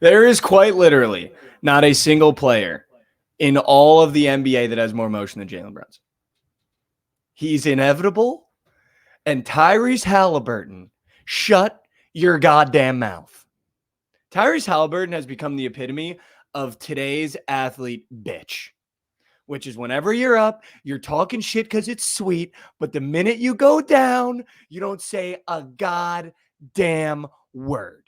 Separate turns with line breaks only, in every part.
There is quite literally not a single player in all of the NBA that has more motion than Jalen Brunson. He's inevitable. And Tyrese Halliburton, shut your goddamn mouth. Tyrese Halliburton has become the epitome of today's athlete bitch, which is whenever you're up, you're talking shit because it's sweet, but the minute you go down, you don't say a goddamn word.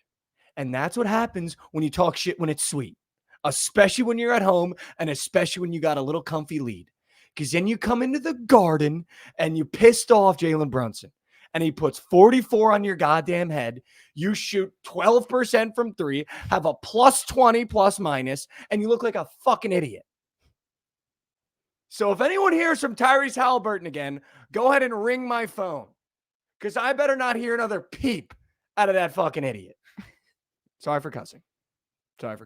And that's what happens when you talk shit when it's sweet, especially when you're at home and especially when you got a little comfy lead. Because then you come into the Garden and you pissed off Jalen Brunson and he puts 44 on your goddamn head. You shoot 12% from three, have a plus 20 plus minus, and you look like a fucking idiot. So if anyone hears from Tyrese Halliburton again, go ahead and ring my phone because I better not hear another peep out of that fucking idiot. Sorry for cussing. All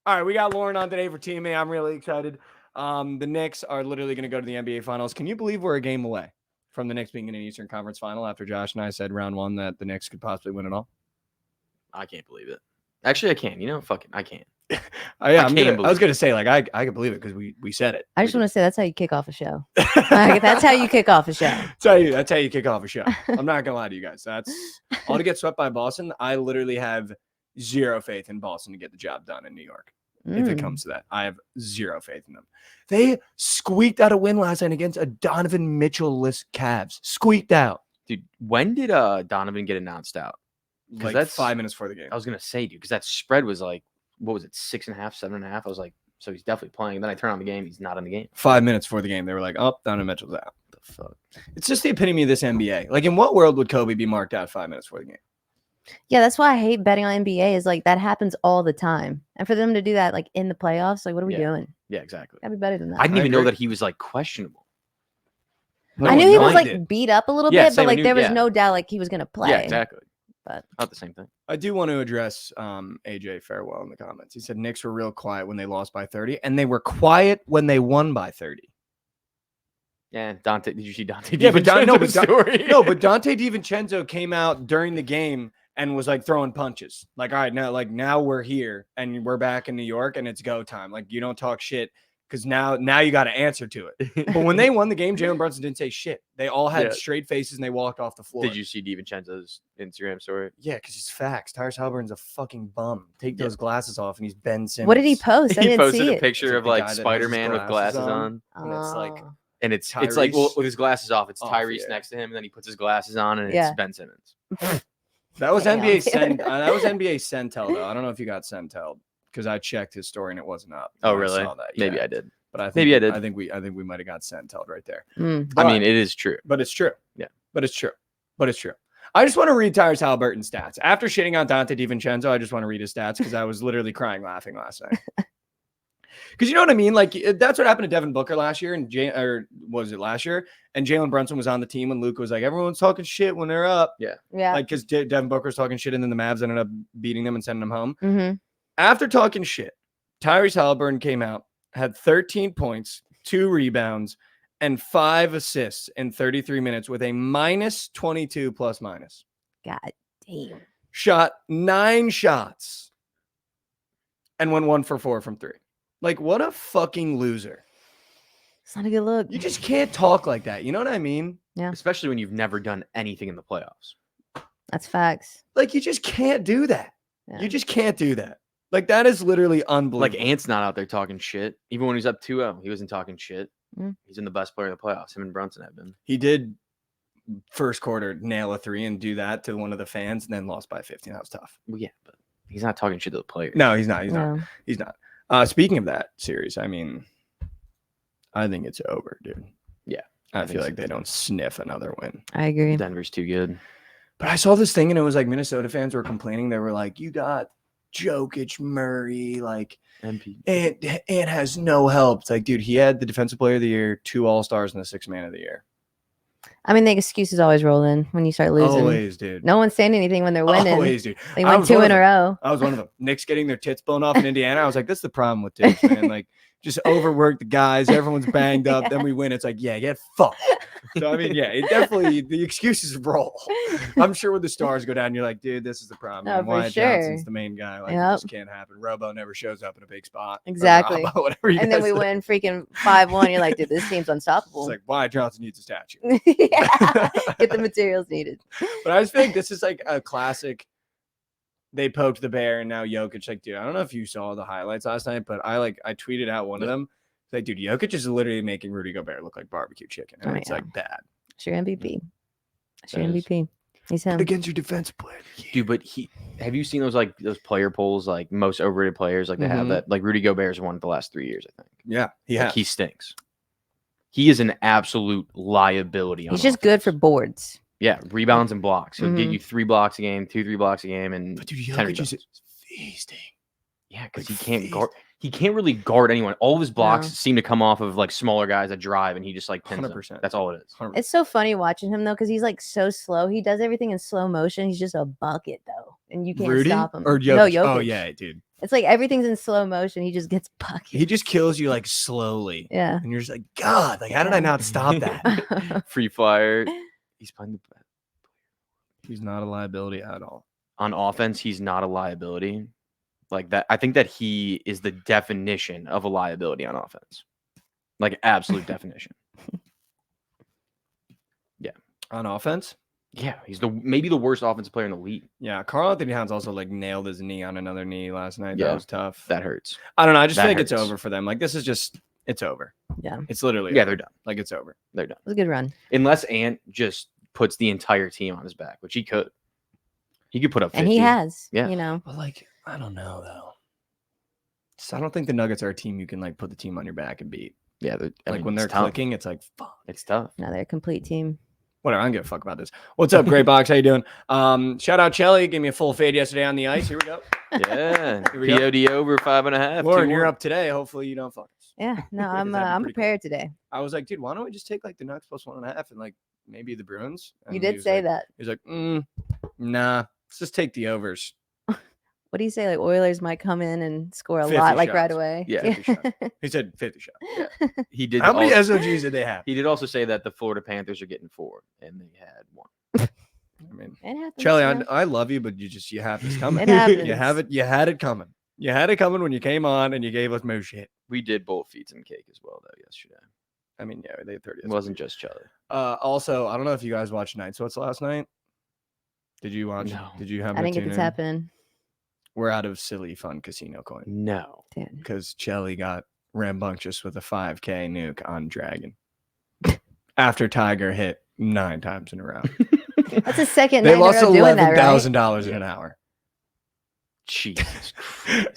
right, we got Lauren on today for Team A. I'm really excited. The Knicks are literally going to go to the NBA Finals. Can you believe we're a game away from the Knicks being in an Eastern Conference Final after Josh and I said round one that the Knicks could possibly win it all?
I can't believe it. Actually, I can. You know, fuck it. I can't.
I was going to say, like, I can believe it because we said it.
I just want to say that's how you kick off a show. That's how you kick off a show.
That's how you kick off a show. I'm not going to lie to you guys. That's all to get swept by Boston. I literally have zero faith in Boston to get the job done in New York. If it comes to that, I have zero faith in them. They squeaked out a win last night against a Donovan Mitchell-less Cavs. Squeaked out.
Dude, when did Donovan get announced out?
Like that's 5 minutes before the game.
I was going to say, dude, because that spread was like, what was it, 6.5, 7.5? I was like, so he's definitely playing. And then I turn on the game. He's not in the game. 5
minutes before the game, they were like, oh, Donovan Mitchell's out. What the fuck? It's just the epitome of this NBA. Like, in what world would Kobe be marked out 5 minutes before the game?
Yeah, that's why I hate betting on NBA is like that happens all the time. And for them to do that like in the playoffs, like what are we doing?
Yeah, exactly.
Gotta be better than that.
I didn't even know that he was like questionable.
I knew he was like beat up a little bit, but like there was no doubt like he was gonna play.
Yeah, exactly.
But
not the same thing.
I do want to address AJ Farewell in the comments. He said Knicks were real quiet when they lost by 30, and they were quiet when they won by 30.
Yeah, Dante. Did you see Dante?
Yeah, but Dante DiVincenzo came out during the game and was like throwing punches. Like, all right, now we're here and we're back in New York and it's go time. Like, you don't talk shit because now you got to answer to it. But when they won the game, Jalen Brunson didn't say shit. They all had straight faces and they walked off the floor.
Did you see DiVincenzo's Instagram story?
Yeah, because it's facts. Tyrese Halliburton's a fucking bum. Take those glasses off and he's Ben Simmons.
What did he post?
He posted a picture of like Spider-Man with glasses on.
And it's like...
And it's like, well, with his glasses off, it's Tyrese next to him, and then he puts his glasses on, and it's Ben Simmons.
That was NBA Centel though. I don't know if you got Centel because I checked his story and it wasn't up.
Oh, really? Maybe I did.
But I think
maybe I did.
I think we might have got Centel right there.
I mean, it is true.
But it's true.
Yeah.
But it's true. I just want to read Tyrese Halliburton's stats. After shitting on Dante DiVincenzo, I just want to read his stats because I was literally crying laughing last night. Because you know what I mean? Like, that's what happened to Devin Booker last year. And last year? And Jalen Brunson was on the team when Luka was like, everyone's talking shit when they're up.
Yeah.
Like, because Devin Booker was talking shit and then the Mavs ended up beating them and sending them home.
Mm-hmm.
After talking shit, Tyrese Halliburton came out, had 13 points, 2 rebounds, and 5 assists in 33 minutes with a minus 22 plus minus.
God damn.
Shot 9 shots and went 1 for 4 from 3. Like, what a fucking loser.
It's not a good look.
You just can't talk like that. You know what I mean?
Yeah.
Especially when you've never done anything in the playoffs.
That's facts.
Like, you just can't do that.
Yeah.
You just can't do that. Like, that is literally unbelievable.
Like, Ant's not out there talking shit. Even when he's up 2-0, he wasn't talking shit.
Mm.
He's been the best player in the playoffs. Him and Brunson have been.
He did first quarter nail a 3 and do that to one of the fans and then lost by 15. That was tough.
Well, yeah, but he's not talking shit to the players.
No, he's not. He's not. Speaking of that series, I mean, I think it's over, dude.
Yeah.
I feel like they don't sniff another win.
I agree.
Denver's too good.
But I saw this thing and it was like Minnesota fans were complaining. They were like, you got Jokic, Murray, like,
MP.
and has no help. It's like, dude, he had the defensive player of the year, 2 All-Stars, and the 6th man of the year.
I mean, the excuses always roll in when you start losing.
Always, dude.
No one's saying anything when they're winning.
Always, dude.
They won 2 in a row.
I was one of them. Knicks getting their tits blown off in Indiana. I was like, that's the problem with Tibbs, man. Like, just overwork the guys. Everyone's banged up. Then we win. It's like, yeah, get fucked. So, I mean, yeah, it definitely, the excuses roll. I'm sure when the stars go down, you're like, dude, this is the problem.
No,
And
for
Wyatt
sure.
Johnson's the main guy. Like,
Yep.
it just can't happen. Robo never shows up in a big spot. Or
Exactly.
Robo, whatever he
And then
does.
we win freaking 5-1. You're like, dude, this team's
It's
unstoppable.
like, Wyatt Johnson needs a statue.
Yeah. Get the materials needed.
But I just think this is like a classic. They poked the bear, and now Jokic, like, dude, I don't know if you saw the highlights last night, but I tweeted out one of them. It's like, dude, Jokic is literally making Rudy Gobert look like barbecue chicken, and
Oh,
it's
yeah.
like bad.
It's your MVP. It's your
That is-
MVP. He's him.
Against your defensive player.
Dude, but have you seen those player polls, like most overrated players, like they have
Mhm.
that, like Rudy Gobert's won the last 3 years, I think.
Yeah, he
Like,
has.
he stinks. He is an absolute liability.
He's just good for
offense.
boards.
Yeah, rebounds and blocks. He'll get
Mhm.
you 3 blocks a game, 3 blocks a game, and
But dude,
10
Jokic is
rebounds.
feasting.
Yeah, because
like,
he can't
feast.
guard. He can't really guard anyone. All of his blocks
No.
seem to come off of like smaller guys that drive, and he just like pins them.
100%.
That's all it is.
100%.
It's so funny watching him though, because he's like so slow. He does everything in slow motion. He's just a bucket though, and you can't
Rudy
stop him.
or Jokic?
No, Jokic.
Oh yeah, dude.
It's like everything's in slow motion. He just gets buckets.
He just kills you like slowly,
Yeah.
and you're just like, God, like, how did I not stop that?
Free fire. He's playing the
He's not a liability at all.
on offense. He's not a liability. Like that. I think that he is the definition of a liability on offense. Like absolute definition.
On offense?
Yeah, he's maybe the worst offensive player in the league.
Yeah, Karl Anthony Towns also like nailed his knee on another knee last night.
Yeah,
That was tough.
That hurts.
I don't know. I just
that
feel like it's
hurts.
over for them. Like, this is just, it's over.
Yeah.
It's literally
Yeah,
over.
they're done.
Like, it's over.
They're done.
It was a good run.
Unless Ant just puts the entire team on his back, which he could. He could put up 50.
And he has.
Yeah.
You know.
But like, I don't know though. So I don't think the Nuggets are a team you can like put the team on your back and beat.
Yeah,
Like when they're
it's tough.
clicking, it's like, fuck.
It's tough.
No, they're a complete team.
Whatever, I don't give a fuck about this. What's up, Great Box? How you doing? Shout out Chelly. Gave me a full fade yesterday on the ice. Here we go.
Yeah.
Here we go.
POD over 5.5.
Lauren,
2
you're
more.
up today. Hopefully you don't fuck us.
Yeah. No,
That'd be
I'm
pretty
prepared today.
I was like, dude, why don't we just take like the Nuggets plus 1.5 and like maybe the Bruins?
You
And he
did
was
say
like,
that.
He's like, nah, let's just take the overs.
What do you say? Like Oilers might come in and score a
50
lot, like right
shots.
away.
Yeah,
50 shots. He said 50 shots.
He did.
How many
also,
SOGs did they have?
he did also say that the Florida Panthers are getting 4, and they had 1.
I mean,
It happens.
Charlie,
you know?
I love you, but you have this coming.
It happens.
You have it. You had it coming. You had it coming when you came on and you gave us more shit.
We did both feeds and cake as well, though, yesterday.
I mean, yeah, they had 30.
It wasn't just Charlie.
Also, I don't know if you guys watched Night Sweats last night. Did you watch?
No.
Did you have?
I didn't get this happen.
We're out of silly fun casino coin
No.
Dude.
because Chelly got rambunctious with a 5K nuke on Dragon after Tiger hit 9 times in a row.
That's the second
They
night in a
lost
row doing that, right?
$11,000 in an hour.
Jesus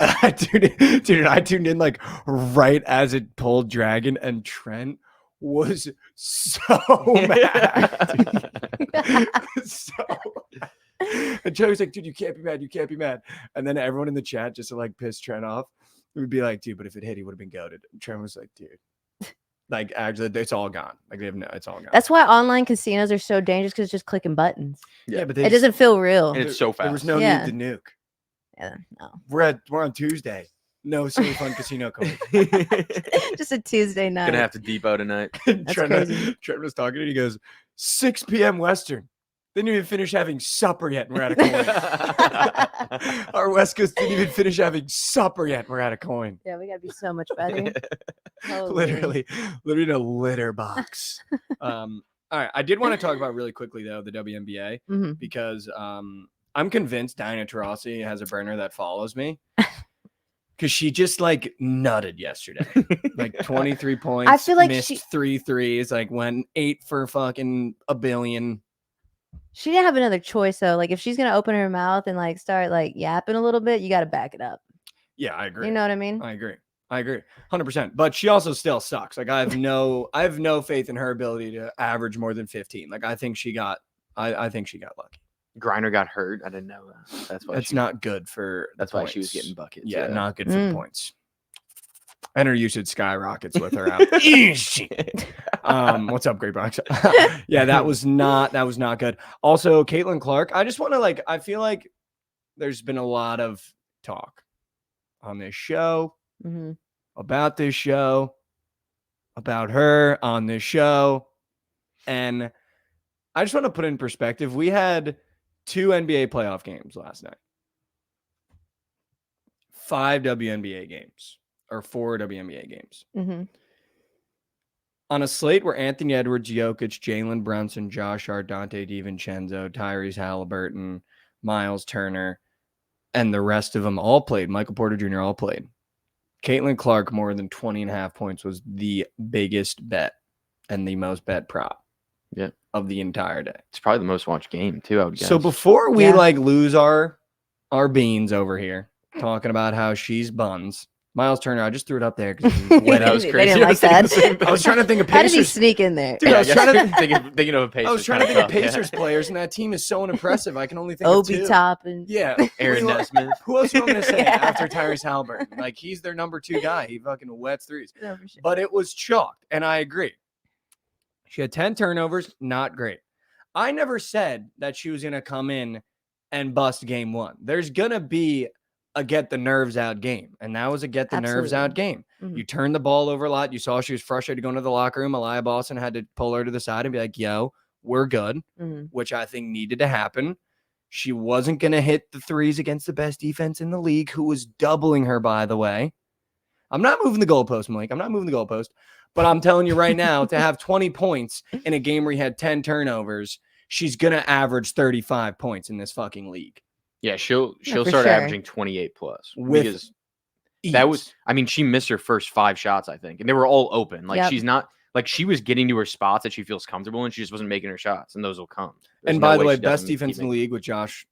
I tuned in like right as it pulled Dragon, and Trent was so mad. So and Joey's like, dude, you can't be mad. You can't be mad. And then everyone in the chat just to like piss Trent off. It would be like, dude, but if it hit, he would have been goated. And Trent was like, dude, like actually, it's all gone. Like they have no, it's all gone.
That's why online casinos are so dangerous because it's just clicking buttons.
yeah, but
It doesn't feel real.
And it's so
There was
fast.
no
Yeah.
need to nuke.
Yeah, no.
We're on Tuesday. No silly fun casino coin.
Just a Tuesday night.
Gonna have to depot tonight.
That's crazy.
Trent was talking and he goes, 6 p.m. Western. They didn't even finish having supper yet. And we're at a coin. Our West Coast didn't even finish having supper yet. And we're at a coin.
Yeah, we gotta be so much better. Holy.
Literally in a litter box. All right. I did want to talk about really quickly though the WNBA
Mhm.
because I'm convinced Diana Taurasi has a burner that follows me. Because she just like nutted yesterday, like 23 points.
feel like
missed
she-
3 threes, like went 8 for fucking a billion.
She didn't have another choice though. Like if she's gonna open her mouth and like start like yapping a little bit, you gotta back it up.
Yeah, I agree.
You know what I mean?
I agree. 100%. But she also still sucks. Like I have no faith in her ability to average more than 15. Like I think she got lucky.
Griner got hurt. I didn't know that. That's why.
That's not good for.
That's
the
why she was
points.
getting buckets.
Yeah, not good for the
Mm.
points. And her usage skyrockets with her out. What's up, Great Box? Yeah, that was not good. Also, Caitlin Clark. I just want to I feel like there's been a lot of talk on this show,
hmm
about this show, about her on this show. And I just want to put it in perspective. We had 2 NBA playoff games last night, 5 WNBA games, or 4 WNBA games.
Mm-hmm.
On a slate where Anthony Edwards, Jokic, Jalen Brunson, Josh Hart, Dante DiVincenzo, Tyrese Halliburton, Miles Turner, and the rest of them all played. Michael Porter Jr. all played. Caitlin Clark, more than 20.5 points, was the biggest bet and the most bet prop of the entire day.
It's probably the most watched game, too, I would guess.
So before we lose our beans over here, talking about how she's buns, Miles Turner, I just threw it up there because
that was
They
crazy.
didn't like that.
I was trying to think of
How did he
Pacers.
sneak in there?
Dude, I was trying to
thinking of a Pacers.
I was trying to think of Pacers players, and that team is so unimpressive. I can only think of
Obi
2.
Toppin.
Yeah.
Aaron Nesmith.
Who else am I going to say
Yeah.
after Tyrese Halliburton? Like, he's their number 2 guy. He fucking wets threes.
No, for sure.
But it was chalked, and I agree. She had 10 turnovers, not great. I never said that she was going to come in and bust game 1. There's going to be a get the nerves out game, and that was a get the nerves out game.
Mhm.
You turned the ball over a lot. You saw she was frustrated going to the locker room. Aliyah Boston had to pull her to the side and be like, yo, we're good, which I think needed to happen. She wasn't going to hit the threes against the best defense in the league, who was doubling her, by the way. I'm not moving the goalpost, Malik. I'm not moving the goalpost. But I'm telling you right now, to have 20 points in a game where you had 10 turnovers, she's going to average 35 points in this fucking league.
Yeah, she'll
for
start
sure.
averaging 28 plus.
With
Because
ease.
that was, I mean, she missed her first 5 shots, I think. And they were all open. Like,
Yep.
she's not, like, she was getting to her spots that she feels comfortable in. She just wasn't making her shots, and those will come. There's
And
no
by the way,
she
best
doesn't
defense
keep
in the
making-
league with Josh.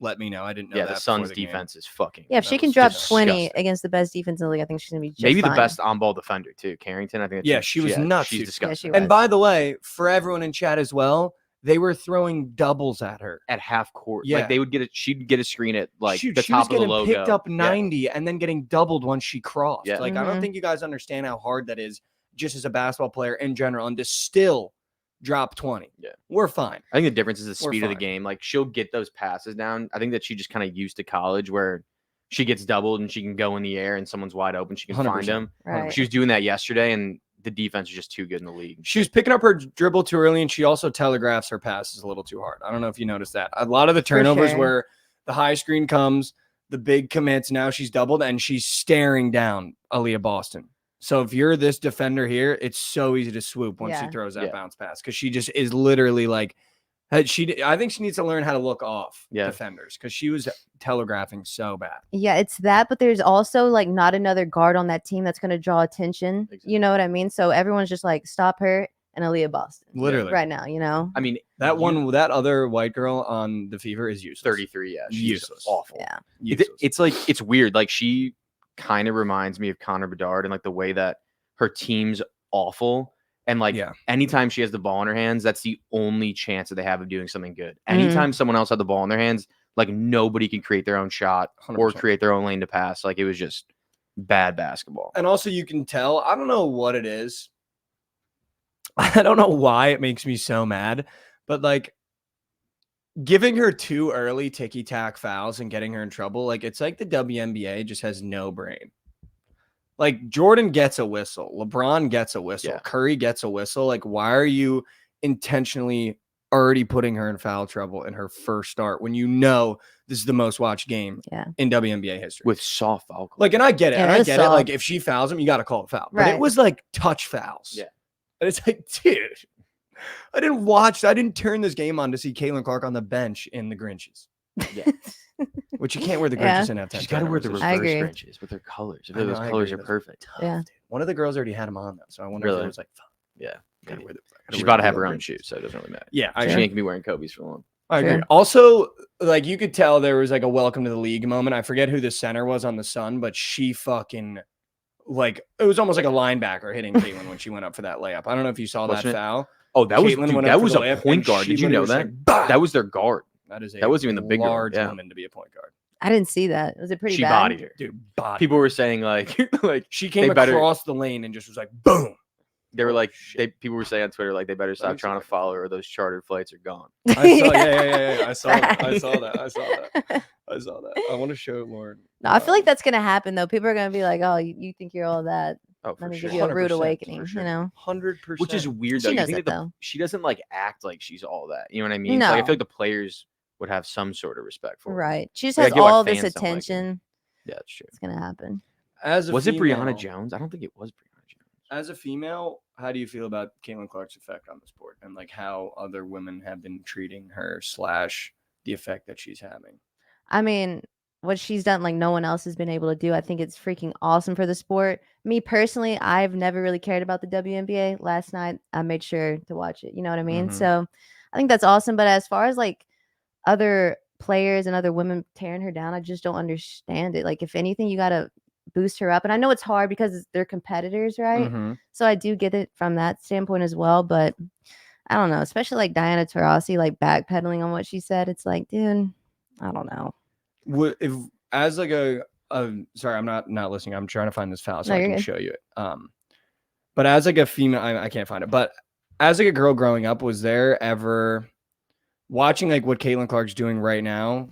Let me know. I didn't know
Yeah,
that.
the
before
Suns'
the game.
defense is fucking.
Yeah, if she
That
can
was
drop
disgusting.
20 against the best defense in the league, I think she's going to be just
Maybe the
fine.
best on-ball defender, too. Carrington, I think.
Yeah, she was nuts,
She's
dude.
disgusting.
Yeah, she
And by the way, for everyone in chat as well, they were throwing doubles at her.
At half court.
Yeah.
Like, they would get it. She'd get a screen at, like,
Shoot,
the
she was
top of the
getting
logo.
picked up
Yeah.
90 and then getting doubled once she crossed.
Yeah.
Like, I don't
Mhm.
think you guys understand how hard that is just as a basketball player in general, and to still drop 20.
Yeah.
We're fine.
I think the difference is the
We're
speed of the
fine.
game. Like, she'll get those passes down. I think that she just kind of used to college where she gets doubled and she can go in the air and someone's wide open. She can find
100%.
him.
Right.
She was doing that yesterday, and the defense is just too good in the league.
She was picking up her dribble too early, and she also telegraphs her passes a little too hard. I don't know if you noticed that. A lot of the turnovers
sure.
where the high screen comes, the big commits, now she's doubled, and she's staring down Aliyah Boston. So if you're this defender here, it's so easy to swoop once she
Yeah.
throws that
Yeah.
bounce pass, because she just is literally like, I think she needs to learn how to look off defenders, because she was telegraphing so bad.
Yeah, it's that, but there's also like not another guard on that team that's going to draw attention.
Exactly.
You know what I mean? So everyone's just like, stop her and Aliyah Boston.
Literally.
Right now, you know?
I mean,
That other white girl on the Fever is useless.
33, yeah. She's
Useless.
awful.
Yeah.
Useless.
It's like, it's weird. Like, she kind of reminds me of Connor Bedard and like the way that her team's awful. And like anytime she has the ball in her hands, that's the only chance that they have of doing something good. Anytime someone else had the ball in their hands, like nobody can create their own shot
100%.
or create their own lane to pass. Like, it was just bad basketball.
And also you can tell, I don't know what it is. I don't know why it makes me so mad, but like giving her too early ticky-tack fouls and getting her in trouble, like it's like the WNBA just has no brain. Like Jordan gets a whistle, LeBron gets a whistle, Curry gets a whistle. Like, why are you intentionally already putting her in foul trouble in her first start when you know this is the most watched game in WNBA history?
With soft foul.
Like, and I get it.
Yeah,
and I
it's
get it.
soft.
Like, if she fouls him, you got to call it foul. But
Right.
it was like touch fouls.
Yeah.
And it's like, dude, I didn't turn this game on to see Caitlin Clark on the bench in the Grinches.
Yeah.
Which you can't wear the Grinches
Yeah.
and have 10
She's got to wear the
turnovers.
I
reverse
agree.
Grinches with their colors. If
I know,
those
I
colors
agree.
are perfect.
Yeah.
Dude. One of the girls already had him on, though. So I wonder if
Really?
it was like, fuck,
Yeah.
gotta
Maybe.
wear the- gotta
She's
wear
about
the
to have
real
her own
Grinches.
shoe, so it doesn't really matter.
Yeah, I
She
agree.
ain't gonna be wearing Kobe's for long.
I agree.
Sure.
Also, like, you could tell there was like a welcome to the league moment. I forget who the center was on the Sun, but she fucking, like, it was almost like a linebacker hitting Caitlin when she went up for that layup. I don't know if you saw
Wasn't
that
it?
foul.
Oh, that was
Caitlin
dude,
went
that
up for
was
the
a
layup,
point
and
guard.
she
Did you know
literally
that?
was like,
That was their guard.
that
wasn't even the big girl,
large
yeah.
woman to be a point guard.
I didn't see that. Was it pretty
She
bad?
bodied her.
Dude, body.
People were saying like, like
She came
they better-
across the lane and just was like, boom.
They were
Oh,
like,
shit.
people were saying on Twitter, like, they better
me
stop
see
trying
if I
to
can
follow
find
her or those chartered flights are gone.
I saw, yeah. I saw that. I
Facts.
saw that. I saw that. I want to show Lauren.
No, I feel like that's gonna happen though. People are gonna be like, "Oh, you think you're all that?
Oh,
Let
for
me
sure.
give you a rude
100%,
awakening."
for sure.
You know,
100%.
Which is weird, though.
She
You
knows
think
it,
that
though.
she doesn't, like, act like she's all that. You know what I mean? So, like, I
No.
feel like the players would have some sort of respect for her.
right? She just
Like, I
has
get why
all this
fans don't like her.
attention.
Yeah, that's true.
It's gonna happen.
As a
Was it
female,
Brianna Jones? I don't think it was Brianna Jones.
As a female, how do you feel about Caitlin Clark's effect on the sport and like how other women have been treating her / the effect that she's having?
I mean, what she's done, like no one else has been able to do. I think it's freaking awesome for the sport. Me personally, I've never really cared about the WNBA. Last night, I made sure to watch it. You know what I mean?
Mhm.
So I think that's awesome. But as far as like other players and other women tearing her down, I just don't understand it. Like, if anything, you got to boost her up. And I know it's hard because they're competitors, right?
Mhm.
So I do get it from that standpoint as well. But I don't know, especially like Diana Taurasi, like backpedaling on what she said. It's like, dude, I don't know.
Would if as like a sorry, I'm not listening. I'm trying to find this file so
No,
I
you're
can
good.
show you it. But as like a female, I can't find it. But as like a girl growing up, was there ever watching like what Caitlin Clark's doing right now?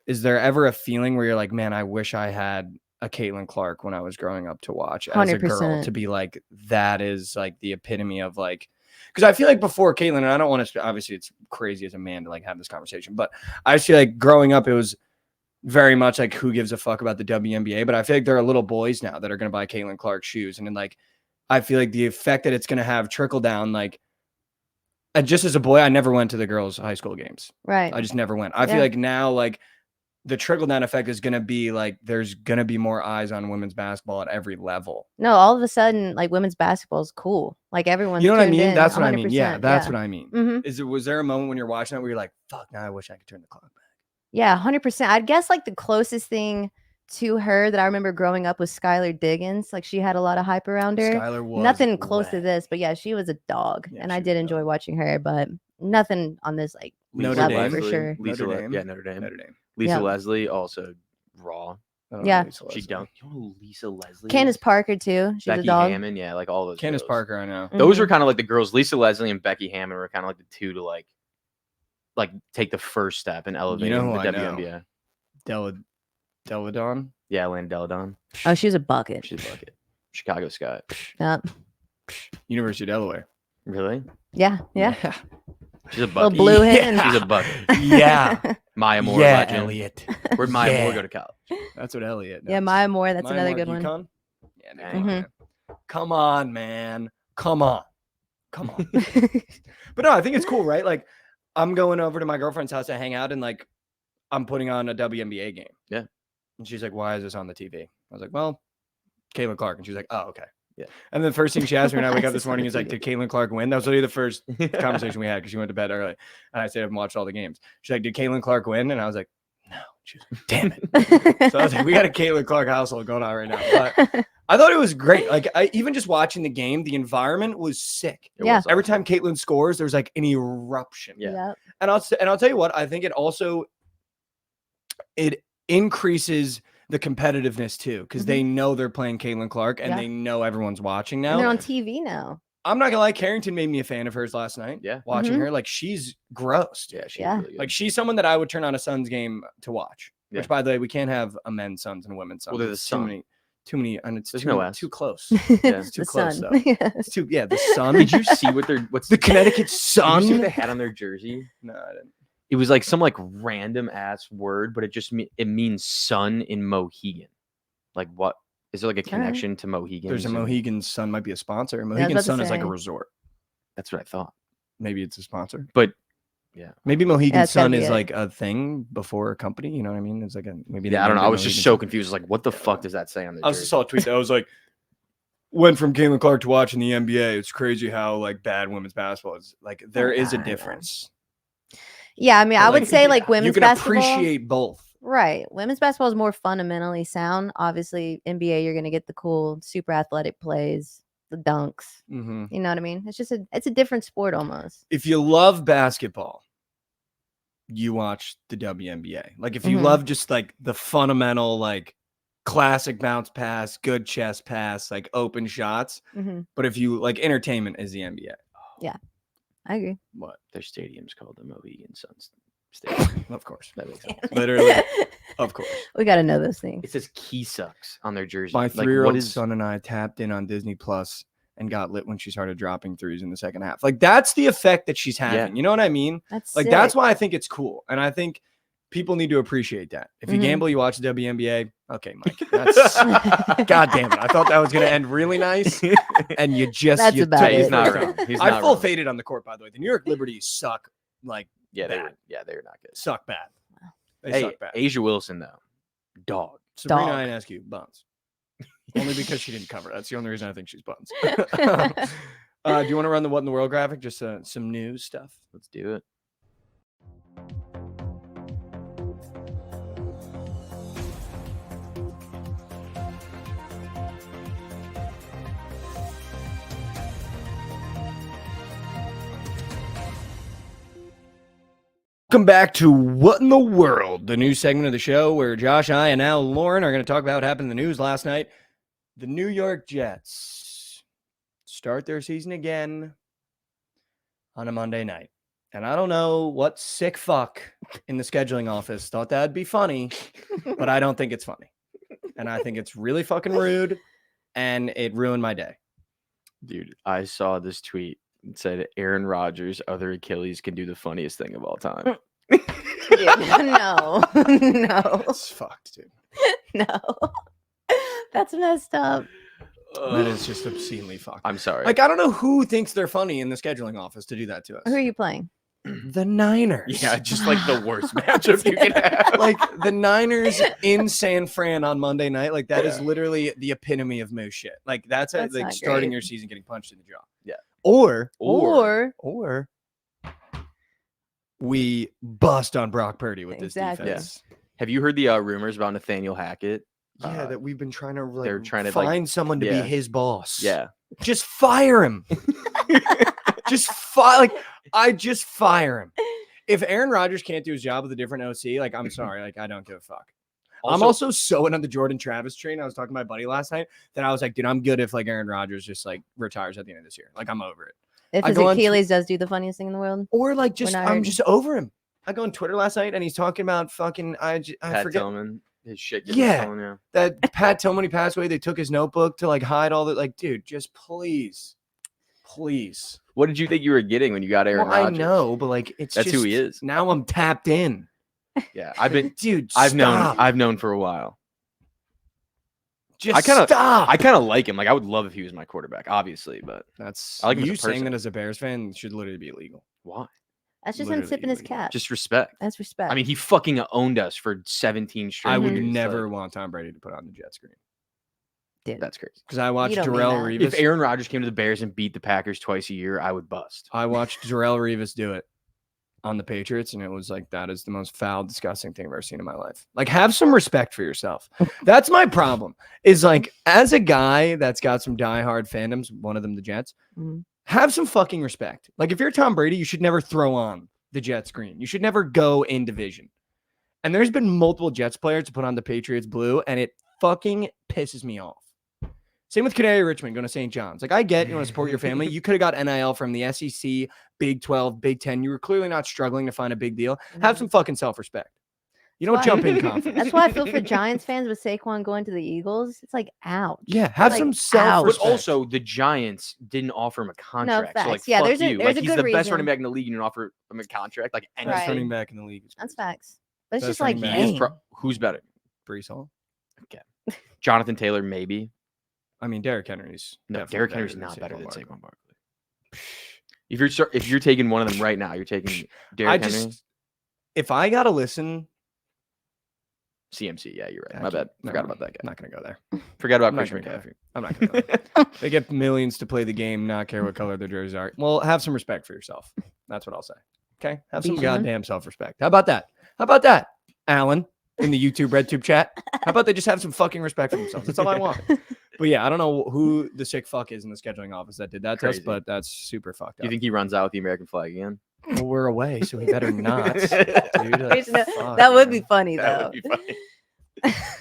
Is there ever a feeling where you're like, man, I wish I had a Caitlin Clark when I was growing up to watch as a girl
100%.
to be like, that is like the epitome of like, because I feel like before Caitlin, and I don't want to, obviously it's crazy as a man to like have this conversation, but I feel like growing up, it was very much like, who gives a fuck about the WNBA? But I feel like there are little boys now that are going to buy Caitlin Clark shoes. And then like, I feel like the effect that it's going to have trickle down, like, just as a boy, I never went to the girls' high school games.
Right.
I just never went. I feel like now, like, the trickle down effect is going to be like, there's going to be more eyes on women's basketball at every level.
No, all of a sudden, like women's basketball is cool. Like everyone's
You know what I
tuned
mean?
in,
That's what I mean.
100%.
Yeah, that's what I mean.
Mhm.
Was there a moment when you're watching that where you're like, fuck, now I wish I could turn the clock back?
Yeah, 100%. I'd guess like the closest thing to her that I remember growing up was Skylar Diggins. Like she had a lot of hype around her.
Skylar was
nothing close to
wet.
this, but yeah, she was a dog,
Yeah,
and
she
I
was
did
a
enjoy
dog.
watching her, but nothing on this like
Notre
level
Dame.
for sure.
Lisa
Notre Dame.
Yeah, Notre Dame.
Notre Dame.
Lisa
Yeah.
Leslie also raw.
I don't know
Yeah.
Lisa
She
Leslie.
dunked. You know who Lisa Leslie?
Candace
is?
Parker too. She's
Becky
a dog.
Hammond. Yeah, like all those.
Candace
girls.
Parker, I know.
Those were
Mhm.
kind of like the girls. Lisa Leslie and Becky Hammond were kind of like the two to like take the first step in elevating
who
the
I know?
WNBA.
Deladon.
Yeah, Lane Deladon.
Oh, she was a bucket.
She's a bucket. Chicago Sky.
Yep.
University of Delaware.
Really?
Yeah.
She's a
Little
bucket.
blue
Yeah.
hen.
She's a bucket.
Yeah.
Maya Moore.
Yeah,
legend.
Elliot.
Where'd Maya
Yeah.
Moore go to college?
That's what Elliot
Yeah,
knows.
Maya Moore. That's
Maya
another
Moore,
good one.
UConn? Yeah, dude,
Mhm.
man. Come on, man. Come on. But no, I think it's cool, right? Like, I'm going over to my girlfriend's house to hang out, and like, I'm putting on a WNBA game.
Yeah.
And she's like, "Why is this on the TV?" I was like, "Well, Caitlin Clark." And she's like, "Oh, okay."
Yeah.
And the first thing she asked me when I
Why
wake
is
up this
this on
morning
the
is like,
TV?
"Did Caitlin Clark win?" That was literally the first conversation we had because she went to bed early. And I said, "I haven't watched all the games." She's like, "Did Caitlin Clark win?" And I was like, "No." She was like, "Damn it." So I was like, we got a Caitlin Clark household going on right now. But I thought it was great. Like, even just watching the game, the environment was sick.
It
Yeah.
was
Every
awesome.
time Caitlin scores, there's like an eruption.
Yeah.
Yep.
And I'll tell you what, I think it increases the competitiveness too, because they know they're playing Caitlin Clark and
Yeah.
they know everyone's watching
And they're
now.
on TV now.
I'm not gonna lie, Carrington made me a fan of hers last night.
Yeah.
Watching
Mhm.
her, like, she's gross.
Yeah, she's
Yeah.
really good.
Like, she's someone that I would turn on a Suns game to watch.
Yeah.
Which, by the way, we can't have a men's Suns and a women's Suns.
Well, they're the
It's
Sun.
too many, and it's
There's no
too,
S.
too close.
It's
too
the
close,
sun.
though.
Yeah.
It's too, yeah, the Sun.
Did you see what's
the Connecticut
Did you see what
Sun?
they had on their jersey?
No, I didn't.
It was like some like random ass word, but it just it means sun in Mohegan. Like, what is there like a
All right.
connection to Mohegan?
There's a Mohegan Sun might be a sponsor.
about
Mohegan
to
Sun is like a
say.
resort.
That's what I thought.
Maybe it's a sponsor.
But yeah,
Maybe Mohegan
it's gotta
Sun
be
is
it.
like a thing before a company. You know what I mean? It's like maybe. they
I don't know.
named
I
it
was just
Mohegan
so
Sun.
confused. Like, what the fuck does that say on their
I
jersey?
just saw a tweet that was like, went from Caitlin Clark to watching the NBA. It's crazy how like bad women's basketball is. Like, there is a
God.
difference.
Yeah, I mean, I would
Like,
say like
you
women's
can
basketball.
appreciate both.
Right. Women's basketball is more fundamentally sound. Obviously, NBA, you're going to get the cool, super athletic plays, the dunks.
Mm-hmm.
You know what I mean? It's just it's a different sport almost.
If you love basketball, you watch the WNBA. Like, if you
Mhm.
love just like the fundamental, like, classic bounce pass, good chest pass, like open shots. But if you like, entertainment is the NBA.
Yeah, I agree.
What? Their stadium's called the Mohegan Sun Stadium.
Of course.
That makes sense.
Literally, of course.
We got to know those things.
It says Key Sucks on their jersey.
My
Like,
3-year-old
what is-
son and I tapped in on Disney Plus and got lit when she started dropping threes in the second half. Like, that's the effect that she's having.
Yeah.
You know what I mean?
That's
Like,
sick.
that's why I think it's cool. And I think people need to appreciate that. If you gamble, you watch the WNBA. Okay, Mike. That's God damn it. I thought that was going to end really nice. And you just
That's
you
about
took
it.
He's
the
not
first
wrong.
round.
He's
I
not
full
wrong.
faded on the court, by the way. The New York Liberties suck like
Yeah,
bad.
they're not good.
Suck bad. They
Hey,
suck bad.
Asia Wilson though, dog.
Sabrina
Dog.
Ionescu, buns. Only because she didn't cover. That's the only reason I think she's buns. Do you want to run the What in the World graphic? Just some news stuff.
Let's do it.
Welcome back to What in the World, the new segment of the show where Josh, I, and now Lauren are going to talk about what happened in the news last night. The New York Jets start their season again on a Monday night. And I don't know what sick fuck in the scheduling office thought that'd be funny, but I don't think it's funny. And I think it's really fucking rude, and it ruined my day.
Dude, I saw this tweet. It said Aaron Rodgers' other Achilles can do the funniest thing of all time.
Dude, no. No.
It's fucked, dude.
No. That's messed up.
That is just obscenely fucked.
I'm sorry.
Like, I don't know who thinks they're funny in the scheduling office to do that to us.
Mm-hmm.
Who are you playing?
The Niners.
Yeah, just like the worst matchup you can have.
Like the Niners in San Fran on Monday night. Like that is literally the epitome of moose shit. Like that's
That's
like
not
starting
great.
your season getting punched in the jaw.
Yeah.
Or we bust on Brock Purdy with
Exactly.
this defense.
Have you heard the rumors about Nathaniel Hackett?
Yeah, that we've been trying to like
they're trying to,
find someone to
yeah.
be his boss.
Yeah.
Just fire him. Just fire him. If Aaron Rodgers can't do his job with a different OC, like I'm sorry, like I don't give a fuck. I'm also so in on the Jordan Travis train. I was talking to my buddy last night that I was like, dude, I'm good if like Aaron Rodgers just like retires at the end of this year. Like I'm over it.
If
I
his
go on
Achilles does do the funniest thing in the world.
Or like just
not
I'm
heard.
just over him. I go on Twitter last night and he's talking about fucking I
Pat
forget
Tillman, his shit. Getting
Yeah.
stolen, yeah.
that Pat Tillman, he passed away. They took his notebook to like hide all that. Like, dude, just please.
What did you think you were getting when you got Aaron
Well, I
Rodgers?
know, but like it's
That's
just,
who he is.
Now I'm tapped in.
Yeah, I've been.
Dude,
I've
stop.
known for a while.
Just
I kinda-
stop.
I kind of like him. Like I would love if he was my quarterback, obviously, but
That's
I like him as
you
a
saying
person.
that as a Bears fan should literally be illegal.
why?
That's just him
Literally
sipping his
illegal.
cap.
Just respect.
That's respect.
I mean, he fucking owned us for 17 straight
I would
years.
never
Like,
want Tom Brady to put on the jet screen
dude.
that's crazy.
because I watched
don't mean
Darrell
that.
Revis.
If Aaron Rodgers came to the Bears and beat the Packers twice a year, I would bust.
I watched Darrell Revis do it on the Patriots, and it was like that is the most foul, disgusting thing I've ever seen in my life. Like, have some respect for yourself. That's my problem. Is like as a guy that's got some diehard fandoms, one of them the Jets.
Mhm.
Have some fucking respect. Like if you're Tom Brady, you should never throw on the Jets green. You should never go in division. And there's been multiple Jets players to put on the Patriots blue, and it fucking pisses me off. Same with Canary Richmond going to St. John's. Like I get you want to support your family. You could have got NIL from the SEC, Big 12, Big 10. You were clearly not struggling to find a big deal. Have some fucking self-respect. You don't
Why-
jump in confidence.
That's why I feel for Giants fans with Saquon going to the Eagles. It's like, ouch.
Yeah, have
Like,
some
ouch.
self-respect.
But also, the Giants didn't offer him a contract. So, like,
facts. Yeah,
fuck
there's a-
you.
there's
Like,
a
he's
good
the best
reason.
running back in the league. You didn't offer him a contract. Like,
Best
Right.
running back in the league. is
That's
crazy.
facts. But it's
Best
just like,
running back.
He is
dang.
who's better?
Brees Hall.
Jonathan Taylor, maybe.
I mean, Derrick Henry's.
No,
definitely
Derrick
better
Henry's
than
not better than
Barkley.
Saquon Barkley. If you're taking one of them right now, you're taking Derrick Henry,
if I gotta listen,
CMC. Yeah, you're right.
I
My bad.
can't-
Forgot
no,
about that guy.
I'm not gonna go there.
Forgot about
I'm not
Christian
gonna go
McCaffrey.
there. I'm not gonna go there. They get millions to play the game, not care what color their jerseys are. Well, have some respect for yourself. That's what I'll say. Okay, have some
Be human.
goddamn self-respect. How about that? How about that, Alan, in the YouTube RedTube chat? How about they just have some fucking respect for themselves? That's all I want. But yeah, I don't know who the sick fuck is in the scheduling office that did that to us,
Crazy.
but that's super fucked
Do you
up.
think he runs out with the American flag again?
Well, we're away, so he better not. Dude, like,
There's no-
fuck,
that would be
man.
funny,
That
though.
would be funny.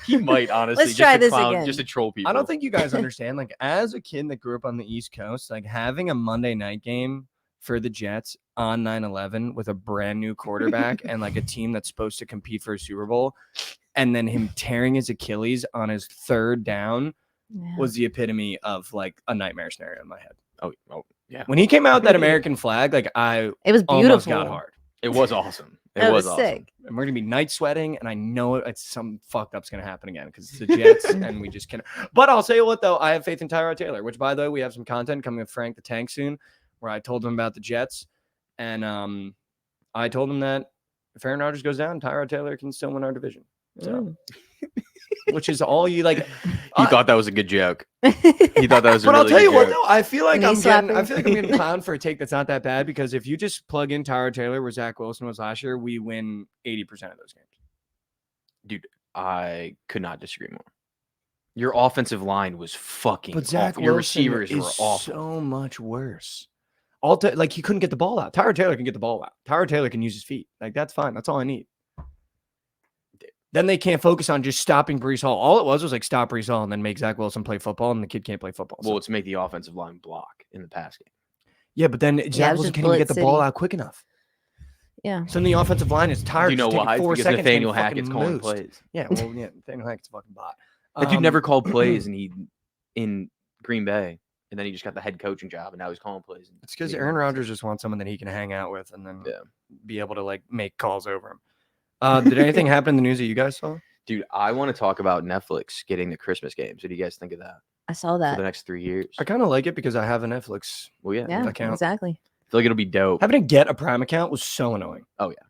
He might honestly
Let's try
just to
this
clown,
again.
just to troll people.
I don't think you guys understand. Like, as a kid that grew up on the East Coast, like having a Monday night game for the Jets on 9/11 with a brand new quarterback and like a team that's supposed to compete for a Super Bowl, and then him tearing his Achilles on his third down was the epitome of like a nightmare scenario in my head.
Oh yeah.
When he came out that American flag, like
It was
almost
beautiful.
got hard.
It was awesome.
It was
awesome.
sick.
And we're gonna be night sweating, and I know it's some fucked up's gonna happen again because it's the Jets, and we just can't. But I'll say what though, I have faith in Tyrod Taylor. Which, by the way, we have some content coming with Frank the Tank soon, where I told him about the Jets, and I told him that if Aaron Rodgers goes down, Tyrod Taylor can still win our division. So, which is all you like.
He thought that was a good joke. He thought that was a
But
really
I'll tell
good
you what
joke.
though, I feel like I'm
slapping.
getting clowned for a take that's not that bad because if you just plug in Tyrod Taylor where Zach Wilson was last year, we win 80% of those games.
Dude, I could not disagree more. Your offensive line was fucking
But Zach
awful. Your
Wilson
receivers
is
were awful.
so much worse. Like he couldn't get the ball out. Tyrod Taylor can get the ball out. Tyrod Taylor can use his feet. Like that's fine. That's all I need. Then they can't focus on just stopping Breece Hall. All it was like stop Breece Hall and then make Zach Wilson play football, and the kid can't play football.
Well, it's make the offensive line block in the pass game.
Yeah, but then Zach
was
Wilson
just
can't even get
Bullet
the ball
City.
out quick enough.
Yeah.
So then the offensive line is tired.
Do you know
just taking
why?
4
Because
seconds
Nathaniel
getting fucking
Hackett's calling
moosed.
plays.
Yeah, well, yeah, Nathaniel Hackett's a fucking bot.
That dude never called plays, and he in Green Bay, and then he just got the head coaching job, and now he's calling plays.
It's because Aaron Rodgers just wants someone that he can hang out with and then be able to like make calls over him. Did anything happen in the news that you guys saw?
Dude, I want to talk about Netflix getting the Christmas games. What do you guys think of that
I saw
for the
that.
next 3 years?
I kind of like it because I have a Netflix.
Well, yeah.
Yeah,
account.
exactly.
I feel like it'll be dope.
Having to get a Prime account was so annoying.
Oh, yeah.
I